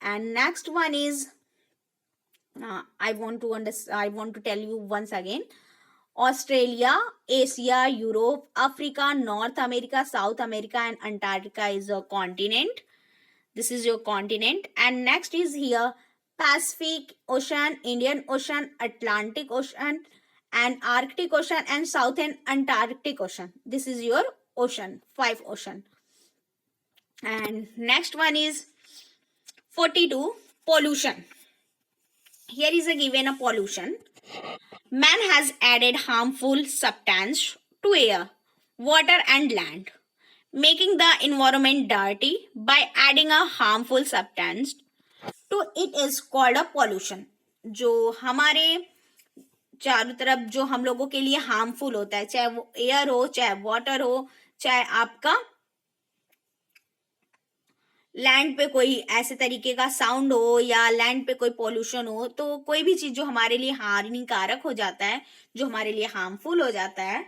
And next one is I want to tell you once again. Australia, Asia, Europe, Africa, North America, South America, and Antarctica is a continent. This is your continent. And next is here Pacific Ocean, Indian Ocean, Atlantic Ocean, and Arctic Ocean, and Southern Antarctic Ocean. This is your ocean, 5 ocean. And next one is 42, pollution. Here is a given a pollution. Man has added harmful substance to air, water and land, making the environment dirty by adding a harmful substance to it is called a pollution. जो हमारे चारों तरफ जो हम लोगों के लिए harmful होता है, चाहे वो एयर हो, चाहे वाटर हो, चाहे आपका लैंड पे कोई ऐसे तरीके का साउंड हो या लैंड पे कोई पोल्यूशन हो, तो कोई भी चीज जो हमारे लिए हानिकारक हो जाता है, जो हमारे लिए हार्मफुल हो जाता है,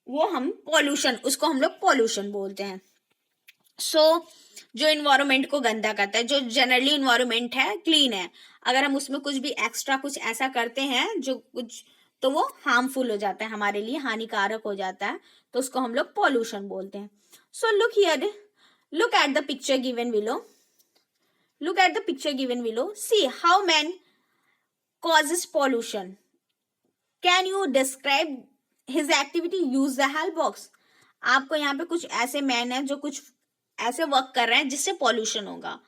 वो हम पोल्यूशन, उसको हम लोग पोल्यूशन बोलते हैं. सो जो इन्वायरमेंट को गंदा करता है, जो जनरली इन्वायरमेंट है क्लीन है, अगर हम उसमें कुछ भी एक्स्ट्रा कुछ ऐसा करते हैं जो कुछ, तो वो हार्मफुल हो जाता है, हमारे लिए हानिकारक हो जाता है, तो उसको हम लोग पोल्यूशन बोलते हैं. So look here, look at the picture given below. Look at the picture given below. See how man causes pollution. Can you describe his activity? Use the help box. आपको यहाँ पे कुछ ऐसे मैन है जो कुछ ऐसे वर्क कर रहे हैं जिससे पॉल्यूशन होगा,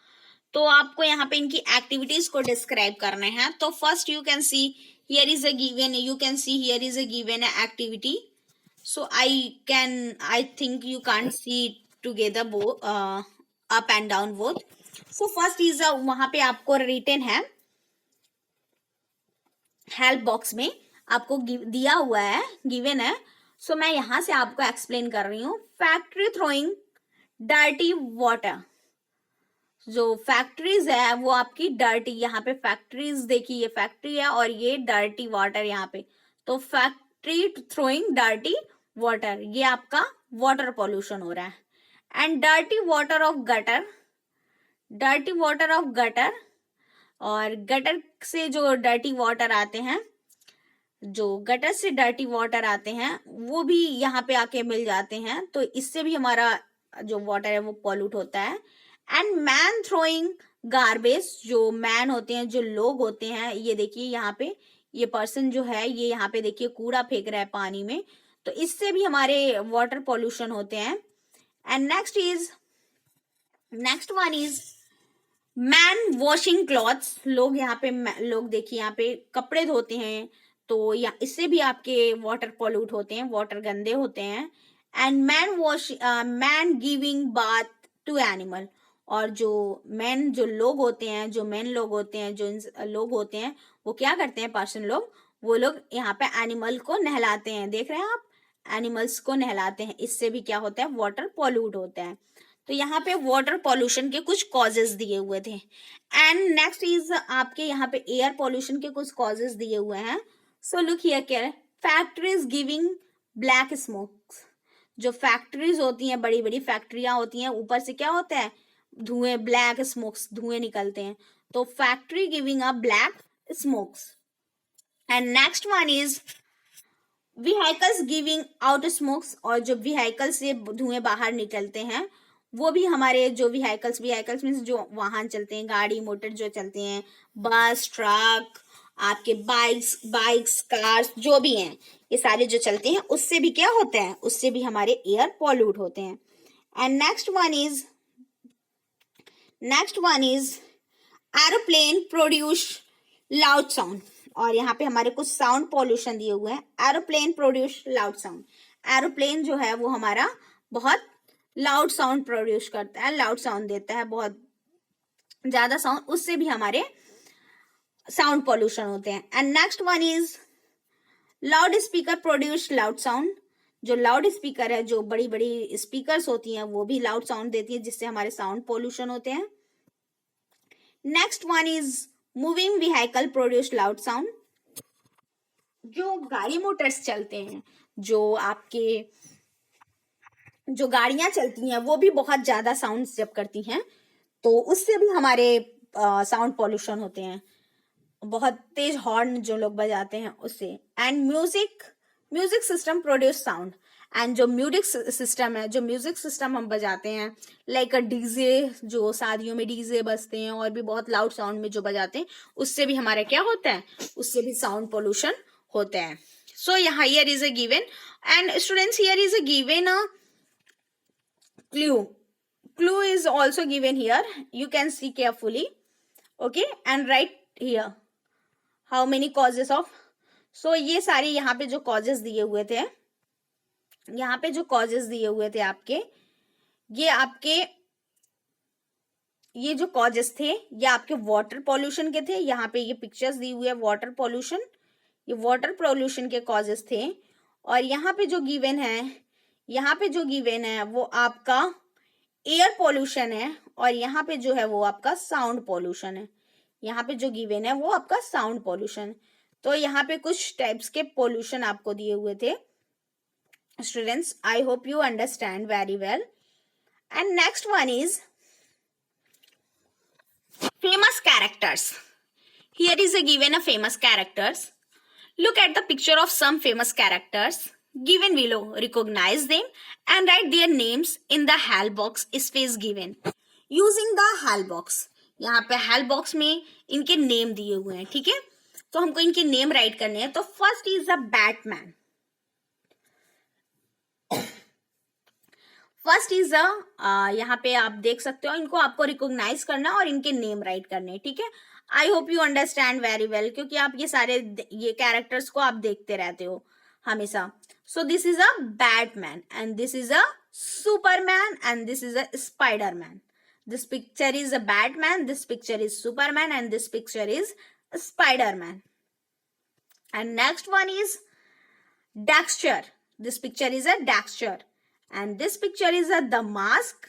तो आपको यहाँ पे इनकी एक्टिविटीज को डिस्क्राइब करने हैं. तो first you can see here is a given, you can see here is a given activity. So I think you can't see together both up and down both. So first is वहां पे आपको written है, help box में आपको दिया हुआ है, given है. सो मैं यहां से आपको एक्सप्लेन कर रही हूँ. Factory throwing dirty water. जो फैक्ट्रीज है वो आपकी डर्टी, यहाँ पे फैक्ट्रीज देखिए, ये फैक्ट्री है और ये डर्टी वाटर यहाँ पे, तो फैक्ट्री थ्रोइंग डर्टी वाटर, ये आपका वाटर पॉल्यूशन हो रहा है. And dirty water of gutter, dirty water of gutter, और गटर से जो डर्टी वाटर आते हैं, जो गटर से डर्टी वाटर आते हैं वो भी यहाँ पे आके मिल जाते हैं, तो इससे भी हमारा जो वाटर है वो पॉल्यूट होता है. एंड मैन थ्रोइंग गार्बेज, जो मैन होते हैं, जो लोग होते हैं, ये देखिए यहाँ पे ये पर्सन जो है ये यहाँ पे देखिए कूड़ा फेंक रहा है पानी में, तो इससे भी हमारे वाटर पॉल्यूशन होते हैं. And next one is man washing clothes. लोग यहाँ पे, लोग देखिए यहाँ पे कपड़े धोते हैं, तो या इससे भी आपके वाटर पॉल्यूट होते हैं, वाटर गंदे होते हैं. And man giving bath to animal, और जो मैन जो लोग होते हैं, जो मैन लोग होते हैं, जो लोग होते हैं, वो क्या करते हैं, पर्सन लोग, वो लोग यहाँ पे एनिमल को नहलाते हैं. देख रहे हैं आप, एनिमल्स को नहलाते हैं, इससे भी क्या होता है, वाटर पॉल्यूट होता है. तो यहाँ पे वाटर पॉल्यूशन के कुछ कॉजेज दिए हुए थे. एंड नेक्स्ट इज आपके यहाँ पे एयर पॉल्यूशन के कुछ कॉजेज दिए हुए हैं. So look here care, factories giving black smokes. जो फैक्ट्रीज होती हैं, बड़ी बड़ी फैक्ट्रियां होती हैं, ऊपर से क्या होता है, धुएं, ब्लैक स्मोक्स, धुएं निकलते हैं, तो factory giving a black smokes. And next one is vehicles giving out smokes, और जो व्हीकल से धुएं बाहर निकलते हैं वो भी हमारे जो व्हीकल्स मीन्स जो वाहन चलते हैं, गाड़ी मोटर जो चलते हैं, बस, ट्रक, आपके बाइक्स, कार्स जो भी हैं, ये सारे जो चलते हैं, उससे भी क्या होता है, उससे भी हमारे एयर पॉल्यूट होते हैं. And next one is aeroplane produce loud sound, और यहाँ पे हमारे कुछ साउंड पॉल्यूशन दिए हुए हैं. Aeroplane produce loud sound, aeroplane जो है वो हमारा बहुत लाउड साउंड प्रोड्यूस करता है, लाउड साउंड देता है, बहुत ज्यादा साउंड, उससे भी हमारे साउंड पॉल्यूशन होते हैं. And next one is loud speaker produce loud sound. जो लाउड स्पीकर है, जो बड़ी बड़ी स्पीकर्स होती हैं, वो भी लाउड साउंड देती है, जिससे हमारे साउंड पॉल्यूशन होते हैं. Next one is moving vehicle produce loud sound. जो गाड़ी मोटर्स चलते हैं, जो आपके जो गाड़ियां चलती हैं, वो भी बहुत ज्यादा साउंड जब करती हैं, तो उससे भी हमारे साउंड पॉल्यूशन होते हैं, बहुत तेज हॉर्न जो लोग बजाते हैं उससे. And music system produce sound. And जो म्यूजिक सिस्टम है, जो म्यूजिक सिस्टम हम बजाते हैं, लाइक अ डीजे, जो शादियों में डीजे बजते हैं और भी बहुत लाउड साउंड में जो बजाते हैं, उससे भी हमारा क्या होता है, उससे भी साउंड पोल्यूशन होता है. सो यहाँ here is a given, and students here is a given a clue is also given here, you can see carefully, okay, and write here how many causes of. so ये सारे यहाँ पे जो causes दिए हुए थे, यहाँ पे जो causes दिए हुए थे आपके, ये जो causes थे ये आपके वाटर पॉल्यूशन के थे. यहाँ पे ये पिक्चर्स दी हुई है वाटर पॉल्यूशन, ये वाटर पॉल्यूशन के causes थे. और यहाँ पे जो गिवन है, वो आपका एयर पॉल्यूशन है, और यहाँ पे जो है वो आपका साउंड पॉल्यूशन है. यहाँ पे जो गिवन है वो आपका साउंड पॉल्यूशन. तो यहाँ पे कुछ टाइप्स के पॉल्यूशन आपको दिए हुए थे students. I hope you understand very well. And next one is famous characters. Here is a given a famous characters. Look at the picture of some famous characters given below. Recognize them and write their names in the help box space given. Using the help box. यहाँ पे help box में इनके name दिए हुए हैं, ठीक है. तो हमको इनके नेम राइट करने हैं. तो first is the Batman. First is यहाँ पे आप देख सकते हो, इनको आपको रिकॉग्नाइज करना और इनके नेम राइट करने, ठीक है. आई hope you understand very well, क्योंकि आप ये सारे ये कैरेक्टर्स को आप देखते रहते हो हमेशा. सो this is a Batman, and this is a Superman, and this is a Spiderman. This picture is a Batman, this picture is Superman, and this picture is Spiderman. And next one is Dexter. This picture is a Dexter. And this picture is a the mask.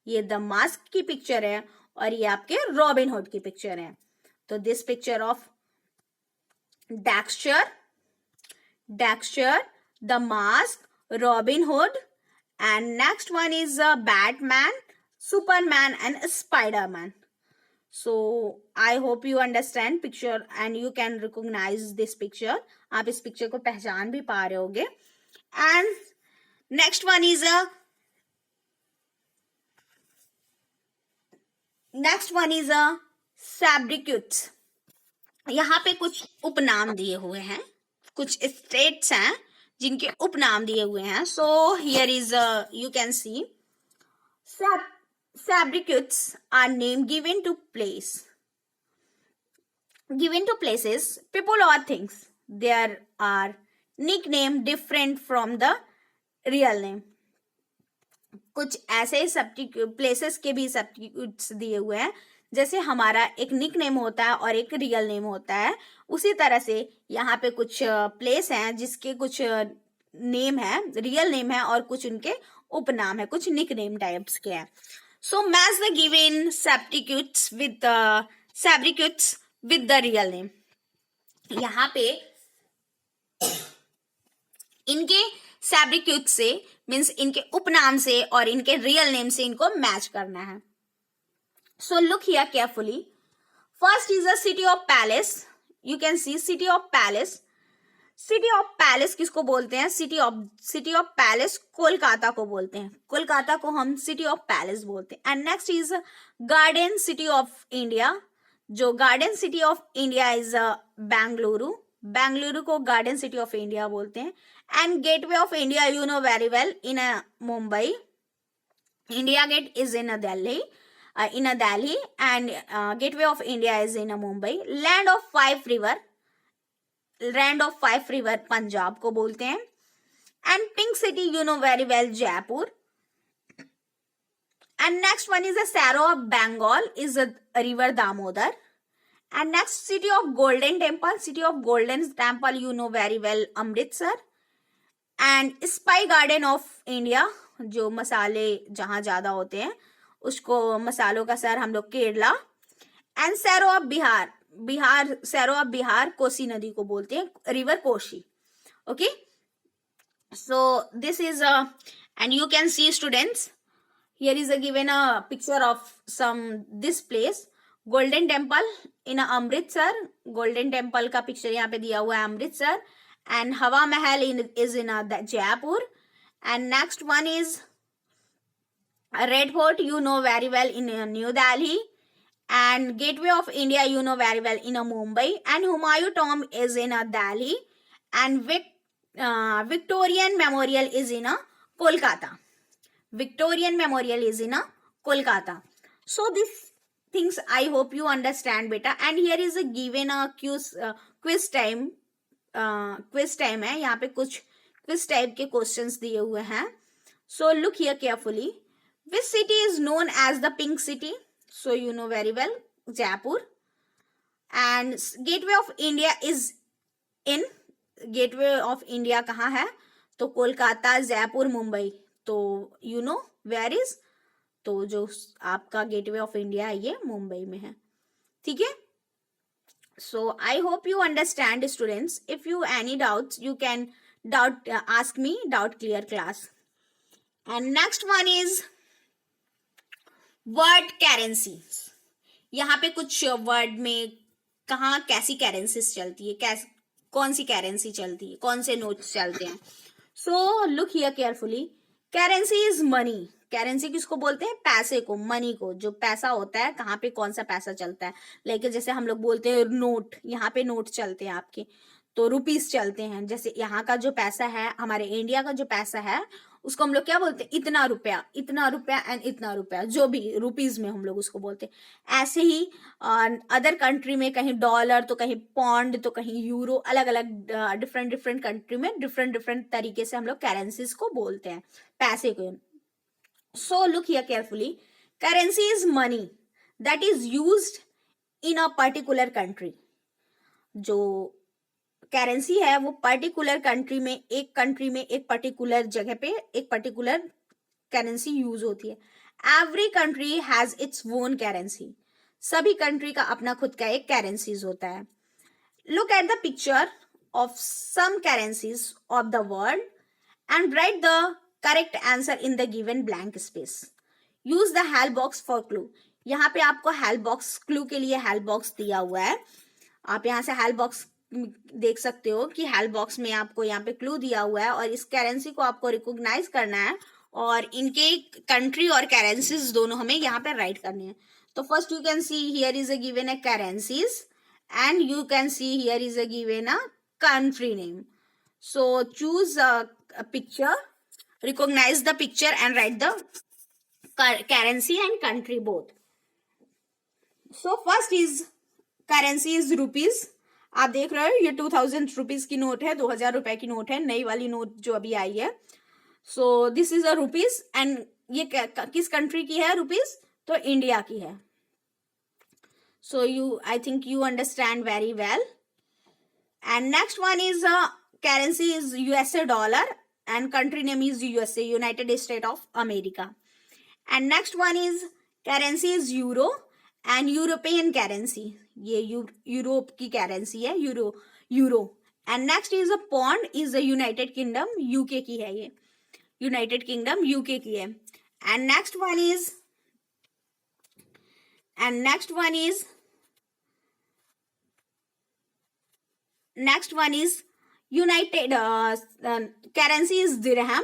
ये the mask की picture है, और ये आपके robin hood की picture है. तो this picture of Dexter, the Mask, Robin Hood, and next one is a Batman, Superman and Spiderman. So I hope you understand picture and you can recognise this picture. आप इस picture को पहचान भी पा रहे होगे. And next one is a sobriquets. यहाँ पे कुछ उपनाम दिए हुए हैं, कुछ स्टेट्स हैं जिनके उपनाम दिए हुए हैं. So here is you can see sobriquets are name given to places, people or things. There are nickname different from the real name. कुछ ऐसे प्लेसेस के भी सब्स्टिट्यूट्स दिए हुए हैं. जैसे हमारा एक निक नेम होता है और एक रियल नेम होता है, उसी तरह से यहाँ पे कुछ प्लेस हैं जिसके कुछ नेम है, रियल नेम है, और कुछ उनके उपनाम है, कुछ निक नेम टाइप्स के हैं. So match the given substitutes with the real name. यहाँ पे इनके सैब्रिक्यूट से मीन्स इनके उपनाम से और इनके रियल नेम से इनको मैच करना है. So look here carefully. First is a city of palace. You can C city of palace. City of palace किसको बोलते हैं? सिटी ऑफ पैलेस कोलकाता को बोलते हैं. कोलकाता को हम सिटी ऑफ पैलेस बोलते हैं. And next is garden city of India. जो garden city of India is Bengaluru. Bengaluru को गार्डन सिटी ऑफ इंडिया बोलते हैं. And gateway of India you know very well in Mumbai. India Gate is in Delhi, and gateway of India is in Mumbai. Land of five river Punjab को बोलते हैं. And pink city you know very well Jaipur. And next one is the serow of Bengal is river Damodar. And next city of golden temple you know very well Amritsar. And spy garden of India, जो मसाले जहाँ ज्यादा होते हैं उसको मसालों का शहर हम लोग Kerala. And sorrow of Bihar Kosi नदी को बोलते हैं, river Koshi. Okay, so this is and you can see students here is given a picture of this place golden temple in Amritsar. Golden temple का पिक्चर यहाँ पे दिया हुआ है Amritsar. And Hawa Mahal is in Jaipur. And next one is Red Fort, you know very well, in New Delhi. And Gateway of India, you know very well, in Mumbai. And Humayun Tomb is in Delhi. And Victorian Memorial is in Kolkata. Victorian Memorial is in Kolkata. So these things I hope you understand, beta. And here is a given a quiz time. Quiz time है. यहाँ पे कुछ quiz type के questions दिए हुए हैं. So look here carefully. Which city is known as the pink city? So you know very well, Jaipur. And gateway of India is in, gateway of India कहाँ है? तो कोलकाता, जयपुर, मुंबई. तो यू नो वेयर इज, तो जो आपका गेटवे ऑफ इंडिया है ये मुंबई में है. ठीक है. So I hope you understand, students. If you any doubts, you can ask me doubt clear class. And next one is word currencies. यहाँ पे कुछ वर्ड में कहाँ कैसी करेंसीज चलती है, कौन सी करेंसी चलती है, कौन से नोट्स चलते हैं. So look here carefully. Currency is money. Currency किसको बोलते हैं? पैसे को, मनी को. जो पैसा होता है, कहाँ पे कौन सा पैसा चलता है. लेकिन जैसे हम लोग बोलते हैं नोट, यहाँ पे नोट चलते हैं आपके, तो रुपीस चलते हैं. जैसे यहाँ का जो पैसा है, हमारे इंडिया का जो पैसा है, उसको हम लोग क्या बोलते हैं? इतना रुपया एंड इतना रुपया, जो भी रुपीज में हम लोग उसको बोलते हैं. ऐसे ही अदर कंट्री में कहीं डॉलर, तो कहीं पॉन्ड, तो कहीं यूरो, अलग अलग डिफरेंट कंट्री में डिफरेंट तरीके से हम लोग करेंसीज को बोलते हैं, पैसे को. So look here carefully. Currency is money that is used in a particular country. जो करेंसी है वो पर्टिकुलर कंट्री में, एक कंट्री में, एक पर्टिकुलर जगह पे एक पर्टिकुलर करेंसी यूज होती है. Every country has its own currency. सभी कंट्री का अपना खुद का एक करेंसीज होता है. Look at the picture of some currencies of the world and write the correct answer in the given blank space. Use the help box for clue. यहाँ पे आपको हेल्प बॉक्स, क्लू के लिए हेल्प बॉक्स दिया हुआ है. आप यहाँ से हेल्प बॉक्स देख सकते हो कि हेल्प बॉक्स में आपको यहाँ पे क्लू दिया हुआ है, और इस करेंसी को आपको रिकॉग्नाइज करना है, और इनके कंट्री और करेंसीज दोनों हमें यहाँ पे राइट करने हैं. तो first you can see here is a given a currencies, and you can see here is a given a country name. So choose a picture, recognize the picture and write the currency and country both. So first is currency is rupees. आप देख रहे हो ये 2000 rupees की note है, 2000 रुपए की note है, नई वाली नोट जो अभी आई है. सो this is a rupees, and ये किस कंट्री की है रुपीज? तो इंडिया की है. So you, I think you understand very well. And next one is currency is USA dollar, and country name is USA, United States of America. And next one is currency is euro and European currency. ये Europe की currency है, euro. And next is a pound, is a United Kingdom, UK की है ये, United Kingdom UK की है. And next one is United currency is dirham.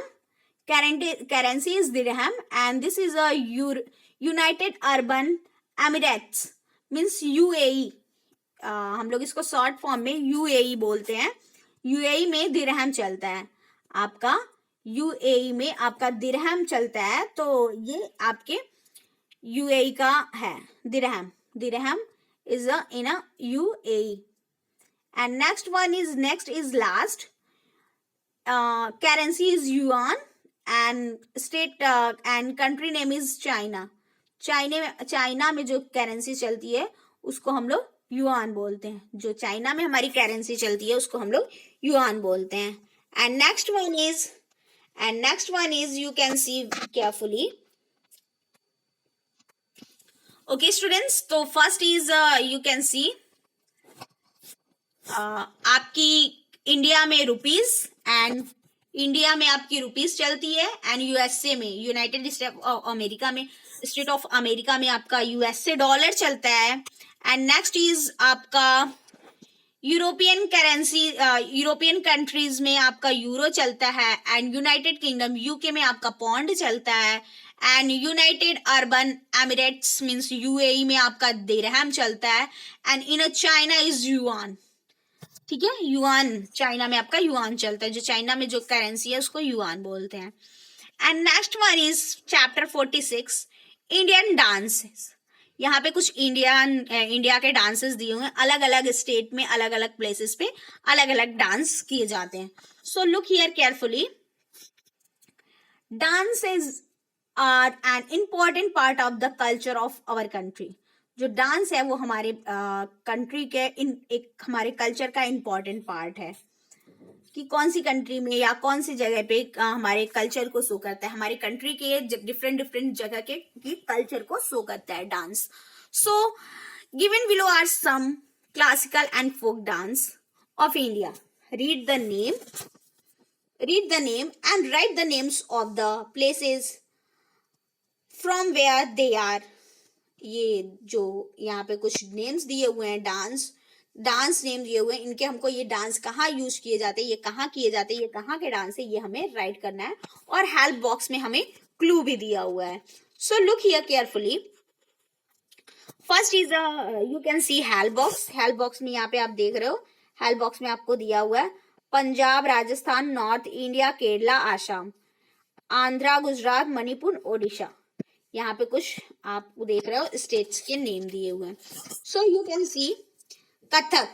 Currency is dirham, and this is a United Arab Emirates, means UAE. हम लोग इसको short form में UAE बोलते हैं. UAE में दिरहम चलता है आपका, UAE में आपका दिरहम चलता है, तो ये आपके UAE का है दिरहम. दिरहम is in a UAE. And next is last. Currency is yuan, and state and country name is China. China में जो करेंसी चलती है उसको हम लोग युआन बोलते हैं. जो चाइना में हमारी करेंसी चलती है उसको हम लोग युआन बोलते हैं. And next one is you can see carefully. Okay students, तो first is you can see आपकी इंडिया में रुपीज, एंड इंडिया में आपकी रुपीज चलती है, एंड यूएसए में, यूनाइटेड स्टेट ऑफ अमेरिका में आपका यूएसए डॉलर चलता है. एंड नेक्स्ट इज आपका यूरोपियन करेंसी, यूरोपियन कंट्रीज में आपका यूरो चलता है, एंड यूनाइटेड किंगडम यूके में आपका पौंड चलता है, and United urban Emirates means UAE में आपका दिरहम चलता है, and in China is yuan. ठीक है, युआन, चाइना में आपका युआन चलता है, जो चाइना में जो करेंसी है उसको युआन बोलते हैं। And next one is chapter 46, Indian dances. यहाँ पे कुछ इंडिया के डांसेस दिए हुए हैं, अलग अलग स्टेट में अलग अलग प्लेसेस पे अलग अलग डांस किए जाते हैं। So look here carefully, dances are an important part of the culture of our country. जो डांस है वो हमारे कंट्री के एक हमारे कल्चर का इम्पॉर्टेंट पार्ट है, कि कौन सी कंट्री में या कौन सी जगह पे हमारे कल्चर को शो करता है, हमारे कंट्री के डिफरेंट डिफरेंट जगह के कल्चर को शो करता है dance. So given below are some classical and folk dance of India. Read the name and write the names of the places from where they are. ये जो यहाँ पे कुछ नेम्स दिए हुए हैं, डांस नेम दिए हुए हैं, इनके हमको ये डांस कहाँ यूज किए जाते हैं, ये कहाँ किए जाते हैं, ये कहाँ के डांस है, ये हमें राइट करना है। और हेल्प बॉक्स में हमें क्लू भी दिया हुआ है। So look here carefully, first is you can C help box. Help box में यहाँ पे आप देख रहे हो, हेल्प बॉक्स में आपको दिया हुआ है पंजाब, राजस्थान, नॉर्थ इंडिया, केरला, आसाम, आंध्रा, गुजरात, मणिपुर, ओडिशा। यहाँ पे कुछ आप देख रहे हो स्टेट्स के नेम दिए हुए हैं। सो you can C Kathak.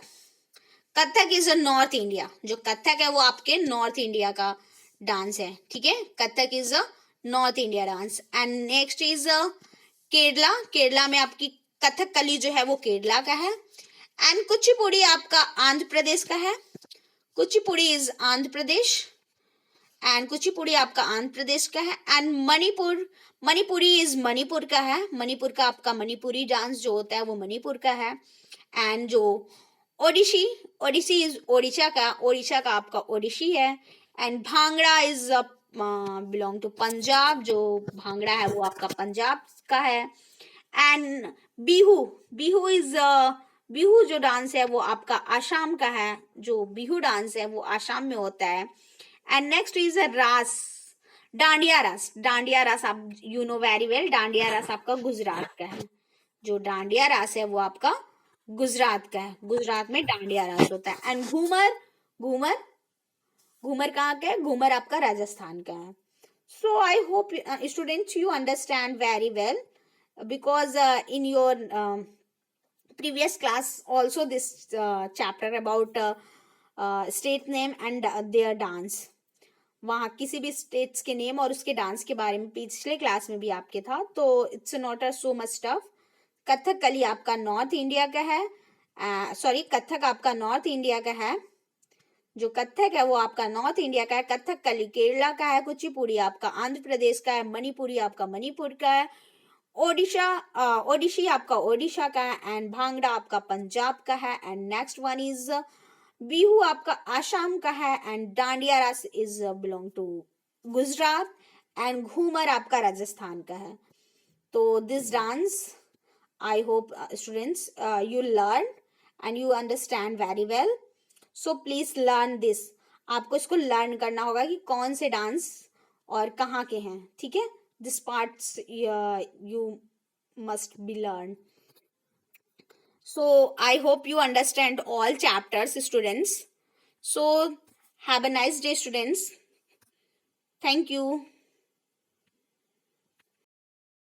Kathak is a north India. जो कथक है वो आपके नॉर्थ इंडिया का डांस है। ठीक है, Kathak is a north India dance. And next is Kerala. Kerala में आपकी कथकली जो है वो केरला का है। एंड कुचिपुड़ी आपका आंध्र प्रदेश का है। कुचिपुड़ी इज आंध्र प्रदेश, एंड कुचिपुड़ी आपका आंध्र प्रदेश का है। एंड मणिपुरी इज मणिपुर का है। मणिपुर का आपका मणिपुरी डांस जो होता है वो मणिपुर का है। एंड जो ओडिसी इज ओडिशा का आपका ओडिसी है। And bhangra is belong to Punjab. जो भांगड़ा है वो आपका पंजाब का है। एंड बिहू जो डांस है वो आपका आसाम का है। जो बिहू डांस है वो आसाम में होता है। एंड नेक्स्ट इज रास, डांडिया रास आप you know very well, dandiya रास आपका गुजरात का है। जो डांडिया रास है वो आपका गुजरात का है। गुजरात में डांडिया रास होता है। एंड घूमर कहाँ का है? घूमर आपका राजस्थान का है। So I hope students you understand very well, because in your previous class also this chapter about state name and their dance, वहाँ किसी भी स्टेट्स के नेम और उसके डांस के बारे में पिछले क्लास में भी आपके था। तो it's not a so much tough. Kathakali आपका नॉर्थ इंडिया का है, कथक आपका नॉर्थ इंडिया का है। जो कथक है वो आपका नॉर्थ इंडिया का है। कथकली केरला का है। कुचिपुड़ी आपका आंध्र प्रदेश का है। मणिपुरी आपका मणिपुर का है। ओडिसी आपका ओडिशा का है। एंड भांगड़ा आपका पंजाब का है। And next one is Bihu आपका आसाम का है। And Dandiya Raas is belong to Gujarat. And Ghoomar आपका राजस्थान का है। तो this dance I hope students you learn and you understand very well. So please learn this. आपको इसको लर्न करना होगा कि कौन से डांस और कहाँ के हैं। ठीक है, this parts you must be learned. So I hope you understand all chapters, students. So have a nice day, students. Thank you.